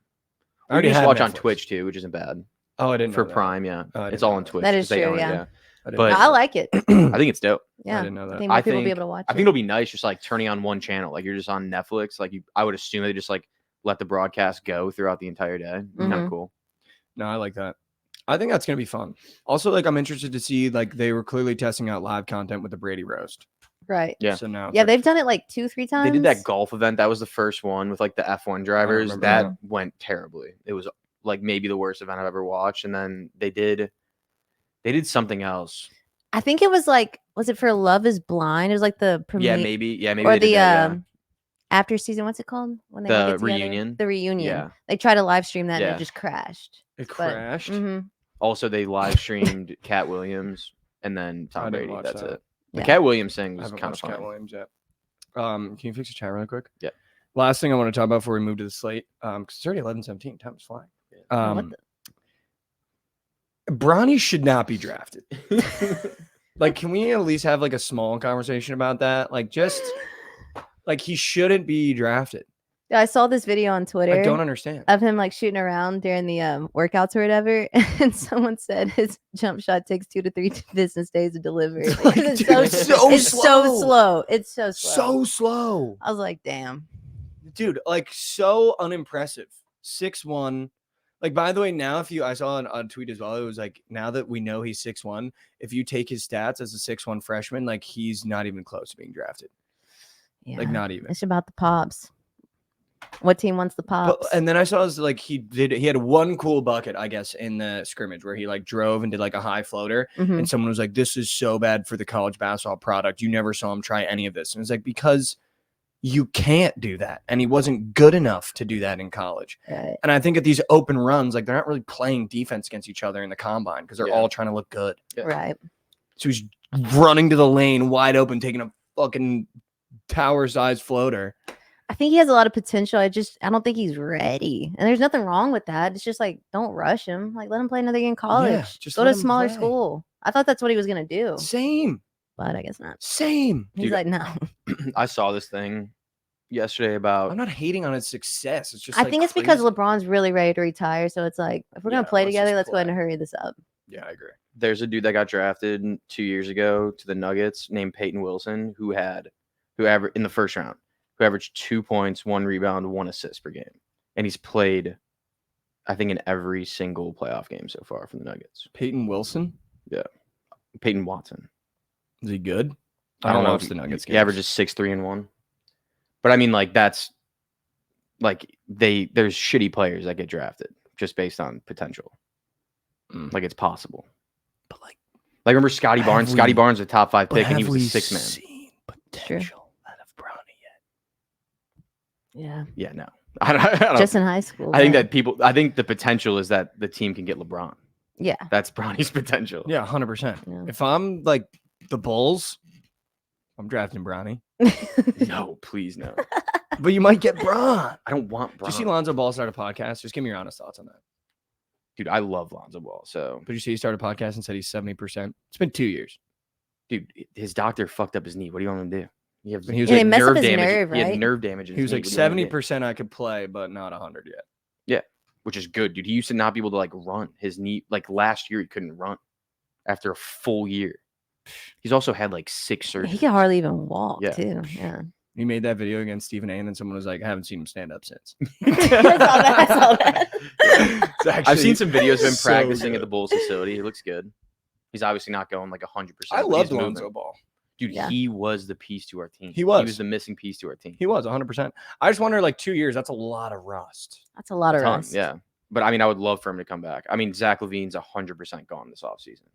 We
already
can just
had
watch on
Netflix.
Twitch, too, which isn't bad.
Oh, I didn't
For
know that.
Prime, yeah.
Oh, I didn't
It's all
know
on
that.
Twitch.
That
'cause
is
they
true,
own it,
yeah.
I didn't
But-
know
I like it.
I think it's dope.
Yeah.
didn't know that.
I think more
I
people will be
think-
able to watch
I
it.
think it'll be nice just like turning on one channel. Like you're just on Netflix. Like I would assume they just like let the broadcast go throughout the entire day. Kind of
Mhm.
cool.
No, I like that. I think that's gonna be fun. Also, like I'm interested to see like they were clearly testing out live content with the Brady roast.
Right.
Yeah.
So now, it's
Yeah,
like,
they've done it like 2-3 times.
They did that golf event. That was the first one with like the F1 drivers.
remember
That
that.
went terribly. It was like maybe the worst event I've ever watched. And then they did something else.
I think it was like, was it for Love Is Blind? It was like the premiere.
Yeah, maybe. Yeah, maybe
Or
they did
the
that,
after season. What's it called? When they all
The
get together?
reunion?
The reunion.
Yeah.
They tried to live stream that and
Yeah.
it just crashed.
it
But-
crashed.
Mhm.
Also, they live streamed Cat Williams and then
I
Tom
didn't
Brady.
watch
That's
that.
it. The
Yeah.
Cat Williams thing
I
was
haven't
kind of
watched Cat
fun.
Williams yet. Can you fix the chat really quick?
Yeah.
Last thing I want to talk about before we move to the slate, because it's already 11:17. Time is flying.
What
Bronny should not be drafted. Like, can we at least have like a small conversation about that? Like, just like he shouldn't be drafted.
Yeah, I saw this video on Twitter.
I don't understand.
Of him like shooting around during the workouts or whatever, and someone said his jump shot takes 2 to 3 business days to deliver.
Like,
It's
dude,
so,
it's so
it's
slow.
so slow. It's so slow.
So slow,
I was like, damn.
dude. Like, so unimpressive. 6'1". Like, by the way, now if I saw a tweet as well, it was like, now that we know he's 6'1", if you take his stats as a 6'1" freshman, like he's not even close to being drafted.
Yeah,
Like, not even.
it's about the pops. What team wants the pops?
And then I saw his, like he had one cool bucket, I guess, in the scrimmage where he like drove and did like a high floater,
Mhm.
and someone was like, "This is so bad for the college basketball product. You never saw him try any of this." And it's like, because you can't do that, and he wasn't good enough to do that in college.
Right.
And I think at these open runs, like they're not really playing defense against each other in the combine because they're
Yeah.
all trying to look good.
Yeah.
Right.
So he's running to the lane wide open, taking a fucking tower-sized floater.
I think he has a lot of potential. I don't think he's ready. And there's nothing wrong with that. It's just like, don't rush him. Like, let him play another year in college.
just
Go
let
to a
him
smaller
play.
school. I thought that's what he was going to do,
Same.
but I guess not.
Same.
He's
Dude,
like, no.
I saw this thing yesterday about
I'm not hating on his success. It's just
I
like,
think it's because
crazy.
LeBron's really ready to retire. So it's like, if we're going
Yeah,
to play
let's
together,
just
let's go ahead and
play.
hurry this up.
Yeah, I agree.
there's a dude that got drafted 2 years ago to the Nuggets named Peyton Wilson who averaged in the first round, who averaged 2 points, 1 rebound, 1 assist per game. And he's played, I think, in every single playoff game so far from the Nuggets.
Peyton Wilson,
Peyton Watson.
is he good?
I don't know
watch
if
the Nuggets.
He averages 6-3-1. But I mean, like, that's like there's shitty players that get drafted just based on potential. Like it's possible.
But like
remember Scotty Barnes? Scotty Barnes, a top 5 pick, and he was a 6 man.
Seen potential out of Bronny yet?
Yeah.
Yeah, no. I don't,
Just in high school.
I think I think the potential is that the team can get LeBron.
Yeah.
That's Bronny's potential.
Yeah, 100%.
Yeah.
If I'm like the Bulls, I'm drafting Bronny.
No, please no.
But you might get Bron.
I don't want Bron.
Did you see Lonzo Ball start a podcast? Just give me your honest thoughts on that.
Dude, I love Lonzo Ball. So,
But you see he started a podcast and said he's 70%. It's been 2 years.
dude, his doctor fucked up his knee. What do you want him to do? He
But he was
Yeah,
like,
they messed up
nerve
his
damage.
nerve,
He had
right?
nerve damage. In
he
his
was
knee.
like
What do you want him to do?
70% I could play, but not 100 yet.
Which is good, dude. He used to not be able to like run. His knee, like last year, he couldn't run after a full year. He's also had like 6 surgeries.
He can hardly even walk,
Yeah.
too. Yeah.
He made that video against Stephen A. And then someone was like, I haven't seen him stand up since.
I saw that.
It's
I've
actually
seen some videos of him
so
practicing at
good.
the Bulls facility. He looks good. He's obviously not going like 100%.
I
but
loved
he's
Lonzo
moving.
Ball.
Dude,
Yeah.
he was the piece to our team.
He was.
He was the missing piece to our team.
He was 100%. I just wonder, like 2 years, that's a lot of rust.
That's a lot of
Ton,
rust.
yeah. But I mean, I would love for him to come back. I mean, Zach LaVine's 100% gone this offseason.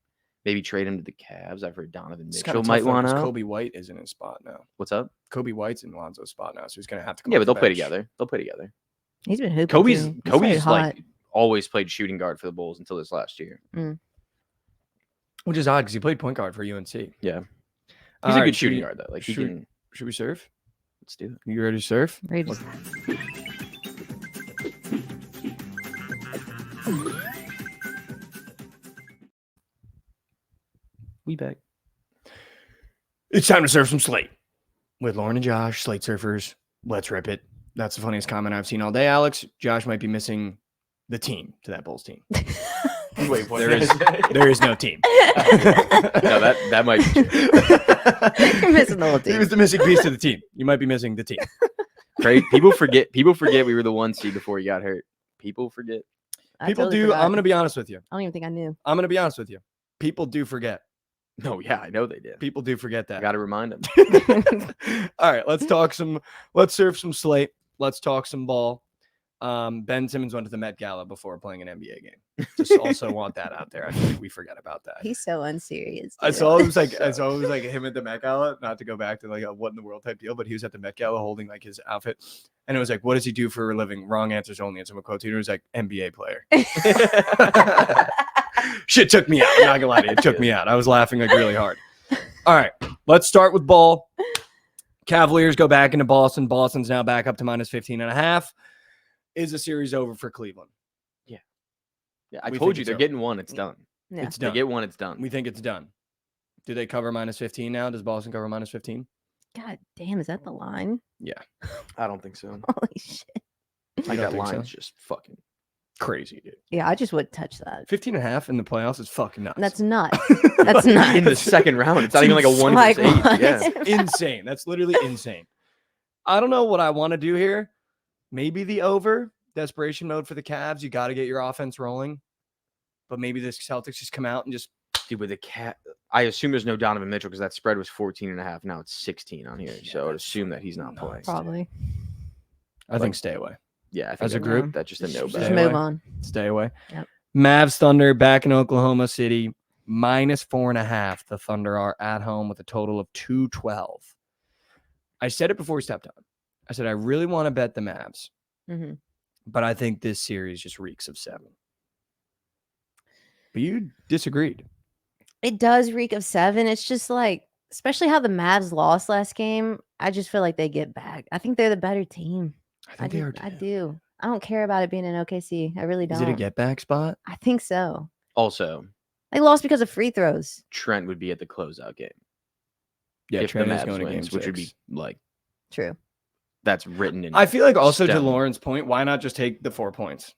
Maybe trade him to the Cavs. I've heard Donovan
It's
Mitchell
kinda
might
tough, though,
want
'cause
out.
Kobe White is in his spot now.
What's up?
Kobe White's in Lonzo's spot now, so he's going to have to come
Yeah,
off
but they'll
the
play
bench.
together. They'll play together.
He's been hooping.
Kobe's
too. He's very hot.
like always played shooting guard for the Bulls until this last year.
Which is odd because he played point guard for UNC.
Yeah. He's
All
a
right,
good
should
shooting
we-
guard though. Like he
should-
can.
Should we surf?
Let's do it.
You ready to surf?
Ready to-
We back.
It's time to surf some Slate with Lauren and Josh, Slate surfers. Let's rip it. That's the funniest comment I've seen all day, Alex. Josh might be missing the team to that Bulls team. Wait, what? There is no team.
No, that might be true.
You're missing the whole
He
team.
was the missing piece to the team. You might be missing the team.
Right? People forget we were the 1 seed before he got hurt. People forget.
I
People
totally
do.
forgot.
I'm going to be honest with you.
I don't even think I knew.
I'm going to be honest with you. People do forget.
No, yeah, I know they did.
People do forget
I
that.
got to remind them.
All right, let's surf some Slate. Let's talk some ball. Ben Simmons went to the Met Gala before playing an NBA game. Just also want that out there. I feel like we forget about that.
He's so unserious.
I
dude.
saw it was like him at the Met Gala, not to go back to like a what in the world type deal, but he was at the Met Gala holding like his outfit. And it was like, what does he do for a living? Wrong answers only. And someone quotes he was like NBA player. Shit took me out. I'm not gonna lie to you. It took me out. I was laughing like really hard. All right, let's start with ball. Cavaliers go back into Boston. Boston's now back up to minus 15.5. Is the series over for Cleveland?
Yeah, I
We
told
think
you
it's
they're
over.
getting one. It's done.
Yeah.
It's
They
done.
get one. It's done.
We think it's done. Do they cover minus 15 now? Does Boston cover minus 15?
God damn, is that the line?
I don't think so.
Holy shit.
Like
don't
that
think so?
line's just fucking.
Crazy, dude.
Yeah, I just wouldn't touch that.
15.5 in the playoffs is fucking nuts.
That's nuts. That's nuts.
In the second round, it's not even like a 1
Like,
versus 8.
what?
Yeah.
insane. That's literally insane. I don't know what I want to do here. Maybe the over. Desperation mode for the Cavs. You got to get your offense rolling. But maybe the Celtics just come out and just
Dude, with the cat, I assume there's no Donovan Mitchell because that spread was 14.5. Now it's 16 on here.
Yeah,
So I would
that's
assume that he's not
nuts.
playing.
Probably.
I think stay away.
Yeah, I think
As a
that-
group,
that's just a no
just
Just
stay
bet.
move
away.
on.
Stay away.
Yep.
Mavs Thunder back in Oklahoma City. Minus 4.5. The Thunder are at home with a total of 212. I said it before we stepped on. I said I really want to bet the Mavs,
hmm
but I think this series just reeks of 7. But you disagreed.
It does reek of 7. It's just like, especially how the Mavs lost last game. I just feel like they get back. I think they're the better team.
I think they are.
I
too.
do. I don't care about it being in OKC. I really
Is
don't.
it a get back spot?
I think so.
Also,
They lost because of free throws.
Trent would be at the closeout game.
Yeah,
if the
Trent is
Mavs
going to game
wins, which would be
6.
like
True.
that's written in.
I feel like also to
stone.
Lauren's point, why not just take the 4 points?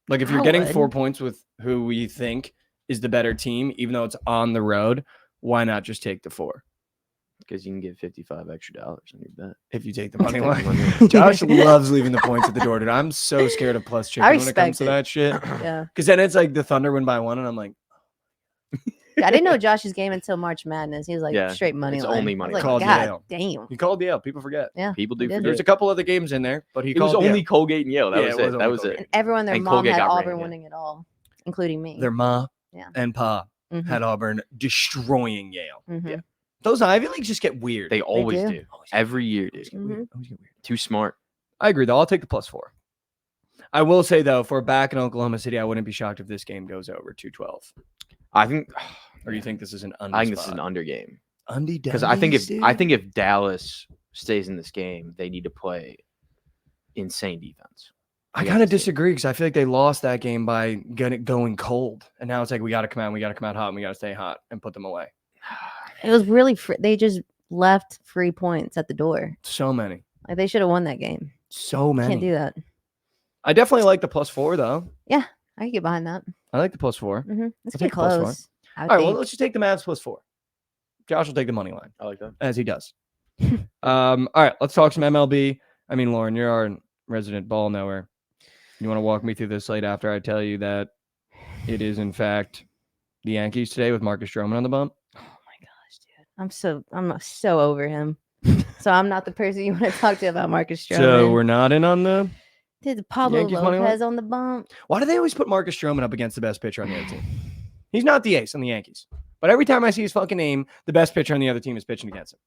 Like if you're
I
getting
would.
4 points with who we think is the better team, even though it's on the road, why not just take the 4?
because you can get $55 extra on your bet.
If you take the money
Take
line.
the money line.
Josh loves leaving the points at the door, dude. I'm so scared of plus chicken when it
respect
comes to
it.
that shit.
Yeah.
Because then it's like the Thunder win by 1, and I'm like,
I didn't know Josh's game until March Madness. He was like
Yeah,
straight money
it's
line.
only
I was
money
like,
line. Called
God
Yale.
damn.
he called the L. People forget.
Yeah.
People do
He did.
forget.
There's a couple other games in there, but he
It was
called the
only
L.
Colgate and Yale. That
Yeah,
was
it was
it. That
only
was
Colgate.
it.
And everyone, their
And
mom
Colgate
had
got
Auburn
ring, yeah.
winning it all, including me.
Their ma
Yeah.
and pa
Mhm.
had Auburn destroying Yale.
Mhm.
Yeah.
Those Ivy Leagues just get weird.
They always
do.
do. Every year, dude.
Always get weird.
Too smart.
I agree, though. I'll take the +4. I will say, though, if we're back in Oklahoma City, I wouldn't be shocked if this game goes over 212.
I think.
Or you think this is an under
I think this is
spot?
an under game.
Undy
Because I think if Dallas stays in this game, they need to play insane defense.
I kind of disagree because I feel like they lost that game by going cold, and now it's like we got to come out hot, and we got to stay hot and put them away.
It was really they just left free points at the door.
So many.
Like they should have won that game.
So many.
Can't do that.
I definitely like the +4 though.
Yeah, I can get behind that.
I like the +4.
Let's
I'll
get
take the +4.
close.
All right, well, let's just take the Mavs +4. Josh will take the money line,
I like that.
as he does. All right, let's talk some MLB. I mean, Lauren, you're our resident ball knower. You want to walk me through this slate after I tell you that it is, in fact, the Yankees today with Marcus Stroman on the bump?
Oh my gosh, dude. I'm so over him. So I'm not the person you want to talk to about Marcus Stroman.
So we're not in on the...
Did Pablo
Yankees money line?
Lopez on the bump?
Why do they always put Marcus Stroman up against the best pitcher on the other team? He's not the ace on the Yankees. But every time I see his fucking name, the best pitcher on the other team is pitching against him.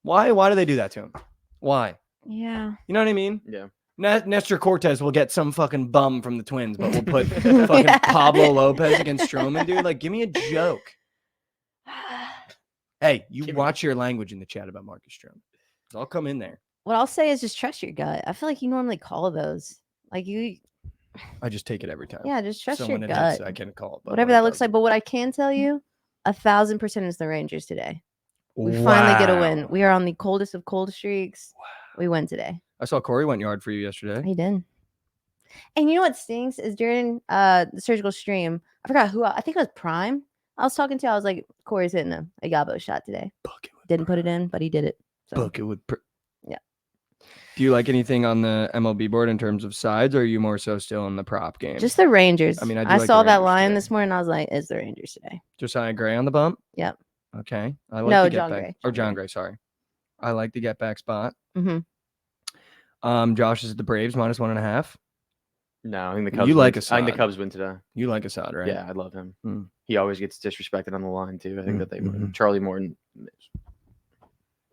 Why? Why do they do that to him? Why?
Yeah.
You know what I mean?
Yeah.
Nestor Cortez will get some fucking bum from the Twins, but we'll put fucking Pablo Lopez against Stroman, dude. Like, give me a joke. Hey, you watch your language in the chat about Marcus Stroman. I'll come in there.
What I'll say is just trust your gut. I feel like you normally call those. Like you.
I just take it every time.
Yeah, just trust
So
your
when it
gut.
hits, I can call it. But
Whatever
when it
that looks like.
doesn't-
But what I can tell you, 1,000% is the Rangers today. We finally get a win.
Wow.
We are on the coldest of cold streaks. We win today.
I saw Corey went yard for you yesterday.
He did. And you know what stinks is during the surgical stream, I forgot who I think it was Prime. I was talking to. I was like, Corey's hitting a Gabo shot today. Didn't put it in, but he did it. So.
Bookit with.
Yeah.
Do you like anything on the MLB board in terms of sides, or are you more so still in the prop game?
Just the Rangers.
I mean, I do
I
like
saw
the
that
Rangers
line
today.
this morning. I was like, it's the Rangers today.
Josiah Gray on the bump.
Yep.
Okay. I like
No,
the
John
get back.
Gray.
Or
John
John Gray. Sorry. I like the get back spot.
Mm-hmm.
Josh is at the Braves -1.5.
No, I think the Cubs.
You like
win. I think the
Assad.
Cubs win today.
You like Assad, right?
Yeah, I love him.
Mm.
He always gets disrespected on the line too. I think that they win.
Mhm.
Charlie Morton.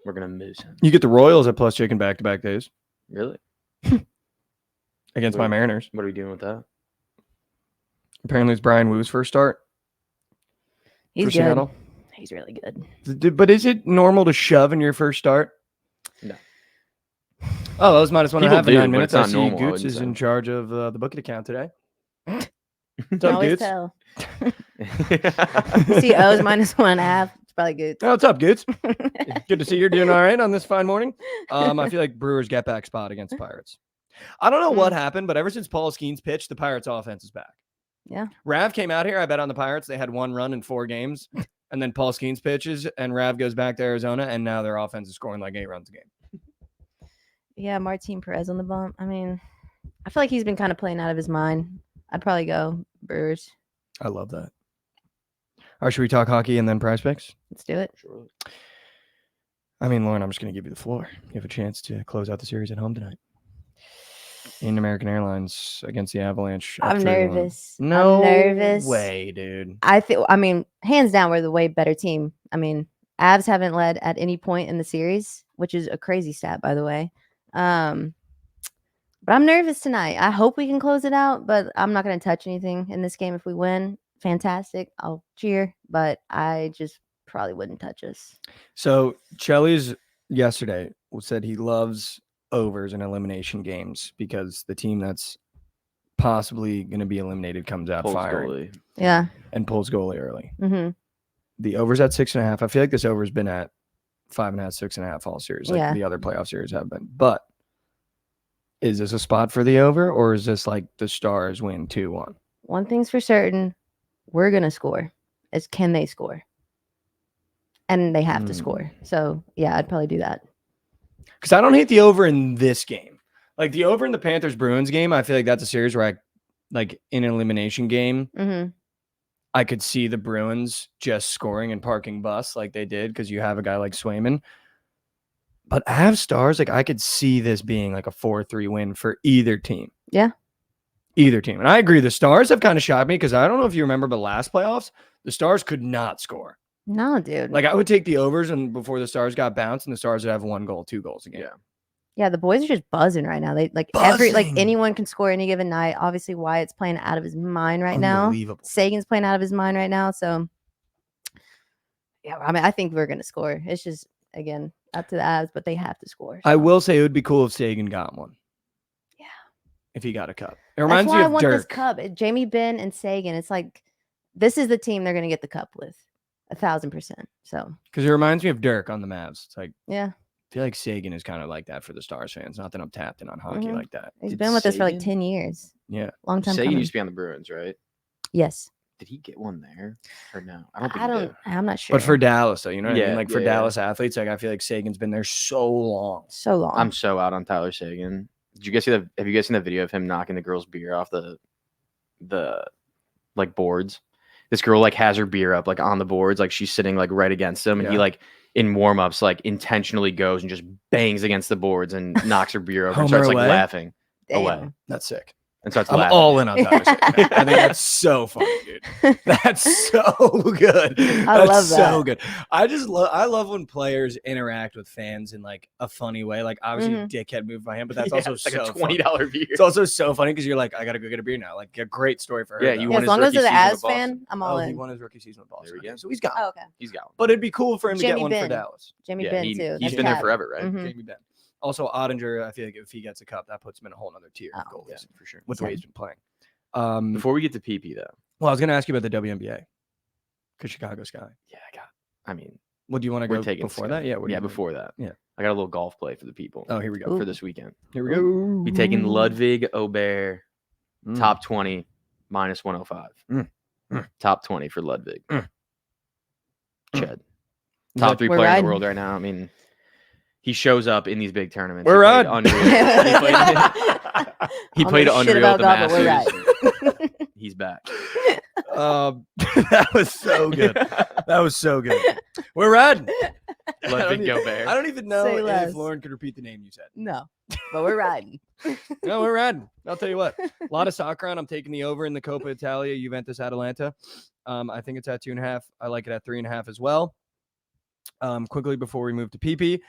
We're gonna miss him.
You get the Royals at plus chicken back-to-back days
Really?
against my
Wait.
Mariners.
What are we doing with that?
Apparently, it's Brian Woo's first start
He's
for
good.
Seattle.
He's really good.
But is it normal to shove in your first start?
No.
Oh, that was -1.5
People
in
do,
9
but
minutes.
it's
I
not
see
normal, I
Goots
wouldn't
is
say.
in charge of the Bookit account today. What's
Can
up,
always
Goots?
tell. See O's -1.5. It's probably good.
Oh, what's up, Goots? Good to see you're doing all right on this fine morning. I feel like Brewers get back spot against the Pirates. I don't know what happened, but ever since Paul Skeens pitched, the Pirates offense is back.
Yeah.
Rav came out here. I bet on the Pirates. They had 1 run in 4 games. And then Paul Skeens pitches, and Rav goes back to Arizona, and now their offense is scoring like 8 runs a game.
Yeah, Martin Perez on the bump. I mean, I feel like he's been kind of playing out of his mind. I'd probably go Brewers.
I love that. All right, should we talk hockey and then prize picks?
Let's do it.
Sure.
I mean, Lauren, I'm just going to give you the floor. You have a chance to close out the series at home tonight. In American Airlines against the Avalanche. up
I'm
3-1.
nervous.
No
I'm nervous.
way, dude.
I mean, hands down, we're the way better team. I mean, Avs haven't led at any point in the series, which is a crazy stat, by the way. But I'm nervous tonight. I hope we can close it out, but I'm not going to touch anything in this game. If we win, fantastic. I'll cheer, but I just probably wouldn't touch us.
So Chelly's yesterday said he loves overs in elimination games because the team that's possibly going to be eliminated comes out
Pulls
firing
goalie.
Yeah.
and pulls goalie early.
Mm-hmm.
The over's at 6.5. I feel like this over's been at 5.5, 6.5 all series, like
Yeah.
the other playoff series have been. But is this a spot for the over, or is this like the Stars win 2-1?
One thing's for certain, we're going to score. Is can they score? And they have to score. So, yeah, I'd probably do that.
Because I don't hate the over in this game. Like the over in the Panthers-Bruins game, I feel like that's a series where like in an elimination game,
Mm-hmm.
I could see the Bruins just scoring and parking bus like they did because you have a guy like Swayman. But Avs Stars, like I could see this being like a 4-3 win for either team.
Yeah.
Either team. And I agree. The Stars have kind of shocked me because I don't know if you remember, but last playoffs, the Stars could not score.
No, dude.
Like I would take the overs and before the Stars got bounced and the Stars would have 1 goal, 2 goals a game.
Yeah, the boys are just buzzing right now. They
Buzzing.
anyone can score any given night. Obviously, Wyatt's playing out of his mind right now.
Unbelievable.
Sagan's playing out of his mind right now. So yeah, I mean, I think we're gonna score. It's just again up to the Avs, but they have to score.
I
so.
will say it would be cool if Sagan got one.
Yeah.
If he got a cup. It
That's
reminds
why
me
I
of
want this
Dirk.
cup. Jamie Benn and Sagan. It's like this is the team they're gonna get the cup with, 1,000%. So
Because it reminds me of Dirk on the Mavs. It's like
yeah,
I feel like Sagan is kind of like that for the Stars fans. Not that I'm tapped in on hockey like that.
he's
Did
been with us for like
Sagan-
10 years.
Yeah.
Long time
Sagan
coming.
used to be on the Bruins, right?
Yes.
Did he get one there or no? I don't think he did.
I'm not sure.
But for Dallas, though, you know what I
Yeah,
mean? Like for
yeah.
Dallas athletes, like I feel like Sagan's been there so long.
so long.
I'm so out on Tyler Sagan. Did you guys see that? Have you guys seen that video of him knocking the girl's beer off the like boards? This girl like has her beer up like on the boards, like she's sitting like right against him, and he
Yeah.
like in warm-ups like intentionally goes and just bangs against the boards and knocks her beer over and
Homer
starts like
away?
laughing
Damn.
away
That's sick.
and starts
I'm
laughing.
all in on Tyler Sagan. I think that's so funny, dude. That's so good.
I love
So
that.
good. I love when players interact with fans in like a funny way. Like obviously a dickhead move by him, but that's
Yeah,
also
it's like
so
a
funny.
$20 beer.
It's also so funny because you're like, I gotta go get a beer now. Like a great story for her.
Yeah,
though.
you
Yeah,
won
as
his
long as
rookie
they're the
season with
Avs
Boston.
fan, I'm all
Oh, he
in.
won his rookie season with Boston.
There we
Okay,
go.
so he's got one.
Oh, okay.
He's got one.
But it'd be cool for him to get
Jimmy
one for
Benn.
Dallas.
Jamie
Yeah,
Benn
he,
too.
he's
That's
been there
Cat.
forever, right?
Mhm.
Jamie Benn. Also, Ottinger, I feel like if he gets a cup, that puts him in a whole other tier of
Oh,
goalies
Yeah, for sure.
with the way he's been playing.
Before we get to PP though,
Well, I was going to ask you about the WNBA because Chicago Sky.
yeah, I mean,
Well, do you want to
we're
go
taking
before
Sky.
that? Yeah, what do
Yeah,
you mean?
before that.
Yeah.
I got a little golf play for the people.
Oh, here we go.
For this weekend.
Here we go.
Be taking Ludwig Aubert
Mm.
top 20 minus 105. Top 20 for Ludwig. Ched. Top 3
We're
player in
riding.
the world right now. I mean, he shows up in these big tournaments.
We're
He played
riding. He
played
I'll know shit
unreal at
about
the
golf, but we're
Masters.
right.
He's back.
That was so good. That was so good. We're riding.
Ludwig Gobert.
I don't even know
Say
if
less.
Lauren could repeat the name you said.
No, but we're riding.
No, we're riding. I'll tell you what. A lot of soccer on. I'm taking the over in the Coppa Italia, Juventus Atalanta. I think it's at 2.5. I like it at 3.5 as well. Quickly before we move to PP,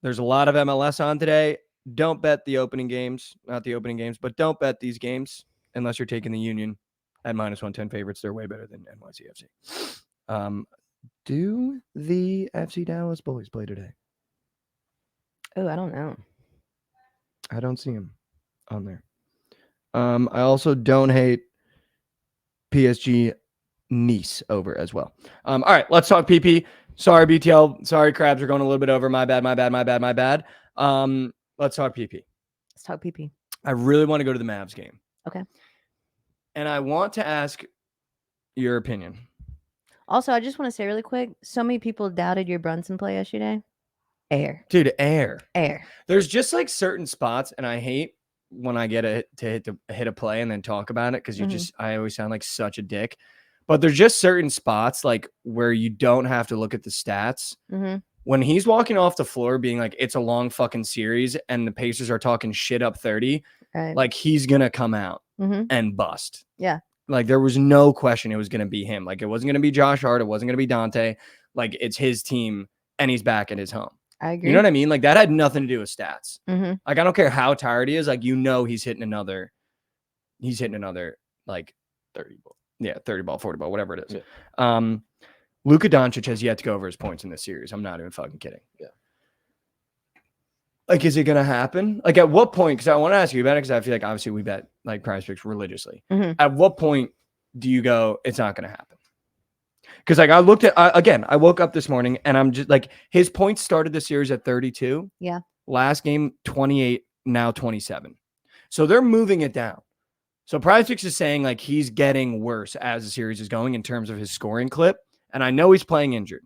there's a lot of MLS on today. Don't bet the opening games, not the opening games, but don't bet these games unless you're taking the Union at minus 110 favorites. They're way better than NYCFC. Do the FC Dallas Bullies play today?
Oh, I don't know.
I don't see him on there. I also don't hate PSG Nice over as well. All right, let's talk PP. Sorry, BTL. Sorry, Krabs. We're going a little bit over. My bad. Let's talk PP.
Let's talk PP.
I really want to go to the Mavs game.
Okay.
And I want to ask your opinion.
Also, I just want to say really quick, so many people doubted your Brunson play yesterday. Air.
Dude, air.
There's
just like certain spots, and I hate when I get to hit a play and then talk about it because I always sound like such a dick. But there's just certain spots like where you don't have to look at the stats.
Mm-hmm.
When he's walking off the floor being like, it's a long fucking series and the Pacers are talking shit up 30,
Right.
like he's going to come out
Mm-hmm.
and bust.
Yeah.
Like there was no question it was going to be him. Like it wasn't going to be Josh Hart. It wasn't going to be Dante. Like it's his team and he's back at his home.
I agree.
You know what I mean? Like that had nothing to do with stats.
Mm-hmm.
Like I don't care how tired he is. Like, he's hitting another like
30 ball.
Yeah, 30 ball, 40 ball, whatever it is.
Yeah.
Luka Doncic has yet to go over his points in this series. I'm not even fucking kidding.
Yeah.
Like, is it going to happen? Like, at what point? Because I want to ask you about it because I feel like obviously we bet like Prize Picks religiously.
Mm-hmm.
At what point do you go, it's not going to happen? Because like I looked at, again, I woke up this morning and I'm just like, his points started the series at 32.
Yeah.
Last game, 28, now 27. So they're moving it down. So Prize Picks is saying like he's getting worse as the series is going in terms of his scoring clip. And I know he's playing injured.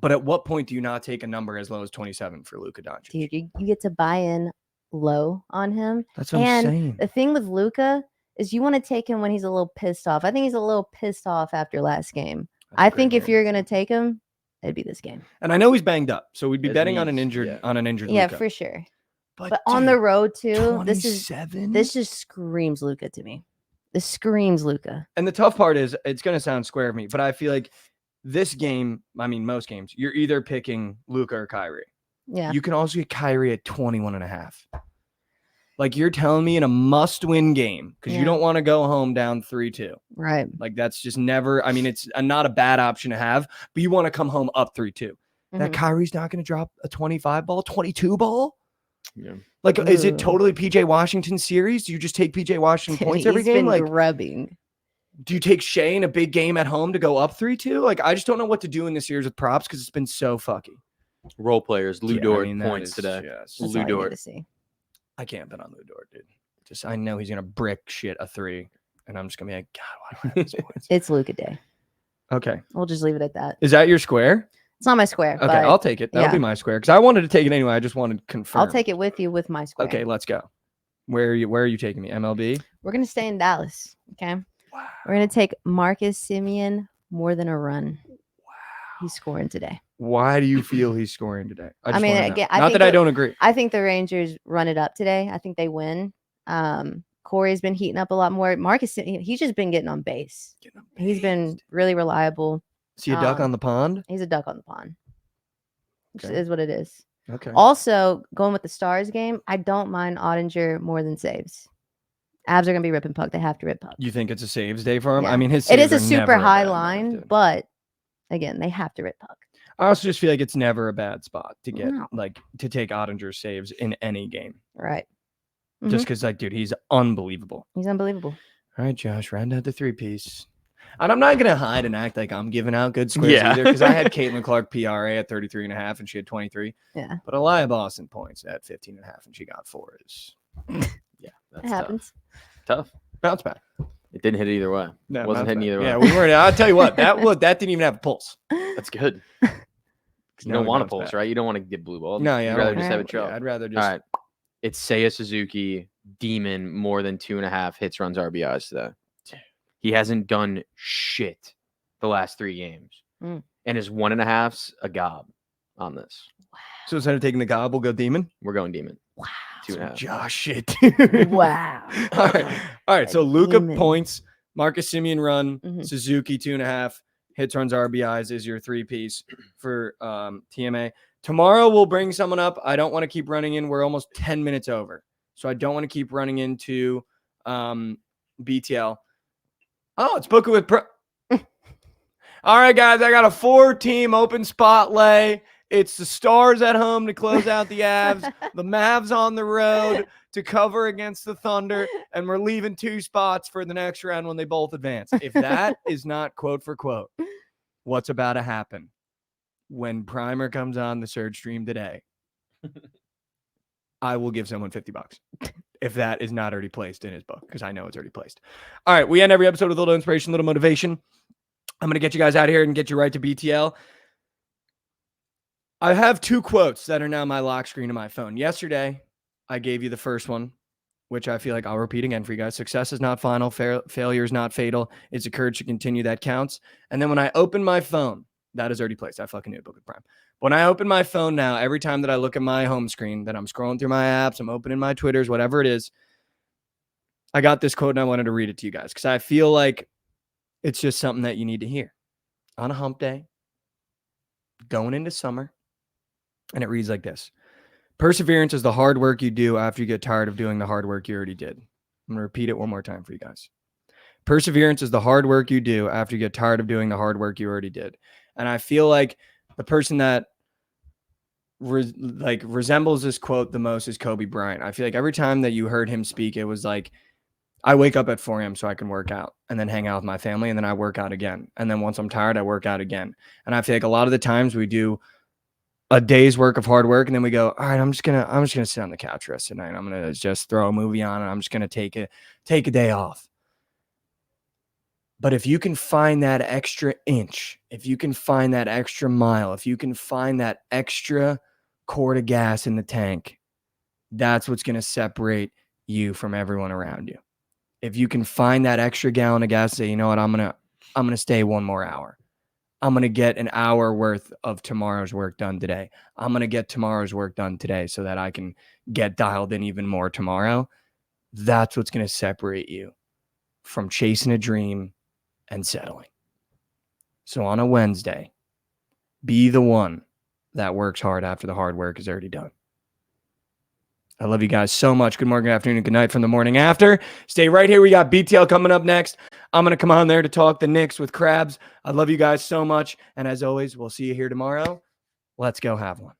But at what point do you not take a number as low as 27 for Luka Doncic?
Dude, you get to buy in low on him.
That's what I'm saying.
The thing with Luka is you want to take him when he's a little pissed off. I think he's a little pissed off after last game. I think if you're going to take him, it'd be this game.
And I know he's banged up. So we'd be
His
betting on an
knees,
injured
yeah.
on an injured
Yeah,
Luka.
for sure. But on the road too,
27?
this just screams Luka to me. This screams Luka.
And the tough part is, it's going to sound square of me, but I feel like this game, I mean, most games, you're either picking Luka or Kyrie.
Yeah.
You can also get Kyrie at 21.5. Like, you're telling me in a must-win game, because you don't want to go home down 3-2.
Right.
Like, that's just never, I mean, it's not a bad option to have, but you want to come home up 3-2. That Kyrie's not going to drop a 25 ball, 22 ball?
Yeah.
Like, is it totally PJ Washington series? Do you just take PJ Washington points every game?
He's been
Like,
grubbing.
do you take Shea in a big game at home to go up 3-2? Like, I just don't know what to do in this series with props because it's been so fucky.
Role players, Lou Dort points today.
That's
Lou
all you need
Dort.
to see.
I can't bet on Lou Dort, dude. Just, I know he's going to brick shit a 3, and I'm just going to be like, God, why do I have these points?
It's Luka day.
Okay.
We'll just leave it at that.
Is that your square?
It's not my square.
Okay,
but
I'll take it. That'll be my square because I wanted to take it anyway. I just wanted to confirm.
I'll take it with you with my square.
Okay, let's go. Where are you taking me? MLB?
We're gonna stay in Dallas. Okay.
Wow.
We're gonna take Marcus Semien more than a run. Wow. He's scoring today.
Why do you feel he's scoring today?
I mean, again,
not that I don't agree.
I think the Rangers run it up today. I think they win. Corey's been heating up a lot more. Marcus, he's just been getting on base. He's been really reliable.
Is he a duck on the pond?
He's a duck on the pond. Which
Okay.
is what it is.
Okay.
Also, going with the Stars game, I don't mind Ottinger more than saves. Avs are going to be ripping puck. They have to rip puck.
You think it's a saves day for him?
Yeah.
I mean, his
it is
saves
a
are
super
never
high
bad
line,
mark, dude.
but again, they have to rip puck.
I also just feel like it's never a bad spot to get
No.
like to take Ottinger's saves in any game.
Right.
Just because, like, dude, he's unbelievable.
He's unbelievable.
All right, Josh, round out the 3-piece. And I'm not gonna hide and act like I'm giving out good squares
Yeah.
either, because I had Caitlin Clark PRA at 33.5 and she had 23.
Yeah.
But Aliyah Boston points at 15.5 and she got 4. Is
Yeah,
It
that's
happens.
tough.
bounce back.
It didn't hit either way.
No,
Wasn't
bounce
hitting
back.
either way.
Yeah, we weren't. I'll tell you what, that didn't even have a pulse.
That's good. You
No,
don't
we
want a
bounced
pulse,
back.
right? You don't want to get blue balled.
No, yeah,
You'd
I
rather
don't
just have
want-
it chill.
yeah, I'd rather just.
All right. It's Seiya Suzuki, Demon, more than 2.5 hits, runs, RBIs today. He hasn't done shit the last 3 games.
Mm.
And his 1.5's a gob on this.
So instead of taking the gob, we'll go Demon.
We're going Demon.
Wow.
2.5.
Josh, shit.
Wow.
All right. So Luka
Demon.
points, Marcus Semien run,
Mhm.
Suzuki 2.5 hits, runs, RBIs is your 3-piece for TMA. Tomorrow we'll bring someone up. I don't want to keep running in. We're almost 10 minutes over, so I don't want to keep running into BTL. Oh, it's Bookit with Pro. All right, guys, I got a 4-team open spot lay. It's the Stars at home to close out the Avs, the Mavs on the road to cover against the Thunder, and we're leaving 2 spots for the next round when they both advance. If that is not quote for quote what's about to happen when Primer comes on the Surge stream today, I will give someone $50 if that is not already placed in his book, because I know it's already placed. All right, we end every episode with a little inspiration, a little motivation. I'm going to get you guys out of here and get you right to BTL. I have 2 quotes that are now my lock screen of my phone. Yesterday, I gave you the first one, which I feel like I'll repeat again for you guys. Success is not final. Failure is not fatal. It's the courage to continue that counts. And then when I open my phone, that is already placed. I fucking knew it, Bookit Prime. When I open my phone now, every time that I look at my home screen, that I'm scrolling through my apps, I'm opening my Twitters, whatever it is, I got this quote and I wanted to read it to you guys because I feel like it's just something that you need to hear on a hump day, going into summer. And it reads like this. Perseverance is the hard work you do after you get tired of doing the hard work you already did. I'm going to repeat it one more time for you guys. Perseverance is the hard work you do after you get tired of doing the hard work you already did. And I feel like the person that resembles this quote the most is Kobe Bryant. I feel like every time that you heard him speak, it was like, I wake up at 4 a.m. so I can work out and then hang out with my family. And then I work out again. And then once I'm tired, I work out again. And I feel like a lot of the times we do a day's work of hard work, and then we go, all right, I'm just gonna sit on the couch rest tonight. I'm gonna just throw a movie on, and I'm just gonna take a day off. But if you can find that extra inch, if you can find that extra mile, if you can find that extra quart of gas in the tank, that's what's gonna separate you from everyone around you. If you can find that extra gallon of gas, say, you know what, I'm gonna stay 1 more hour. I'm going to get an hour worth of tomorrow's work done today. I'm going to get tomorrow's work done today so that I can get dialed in even more tomorrow. That's what's going to separate you from chasing a dream and settling. So on a Wednesday, be the one that works hard after the hard work is already done. I love you guys so much. Good morning, good afternoon, and good night from the morning after. Stay right here. We got BTL coming up next. I'm going to come on there to talk the Knicks with Krabs. I love you guys so much. And as always, we'll see you here tomorrow. Let's go have one.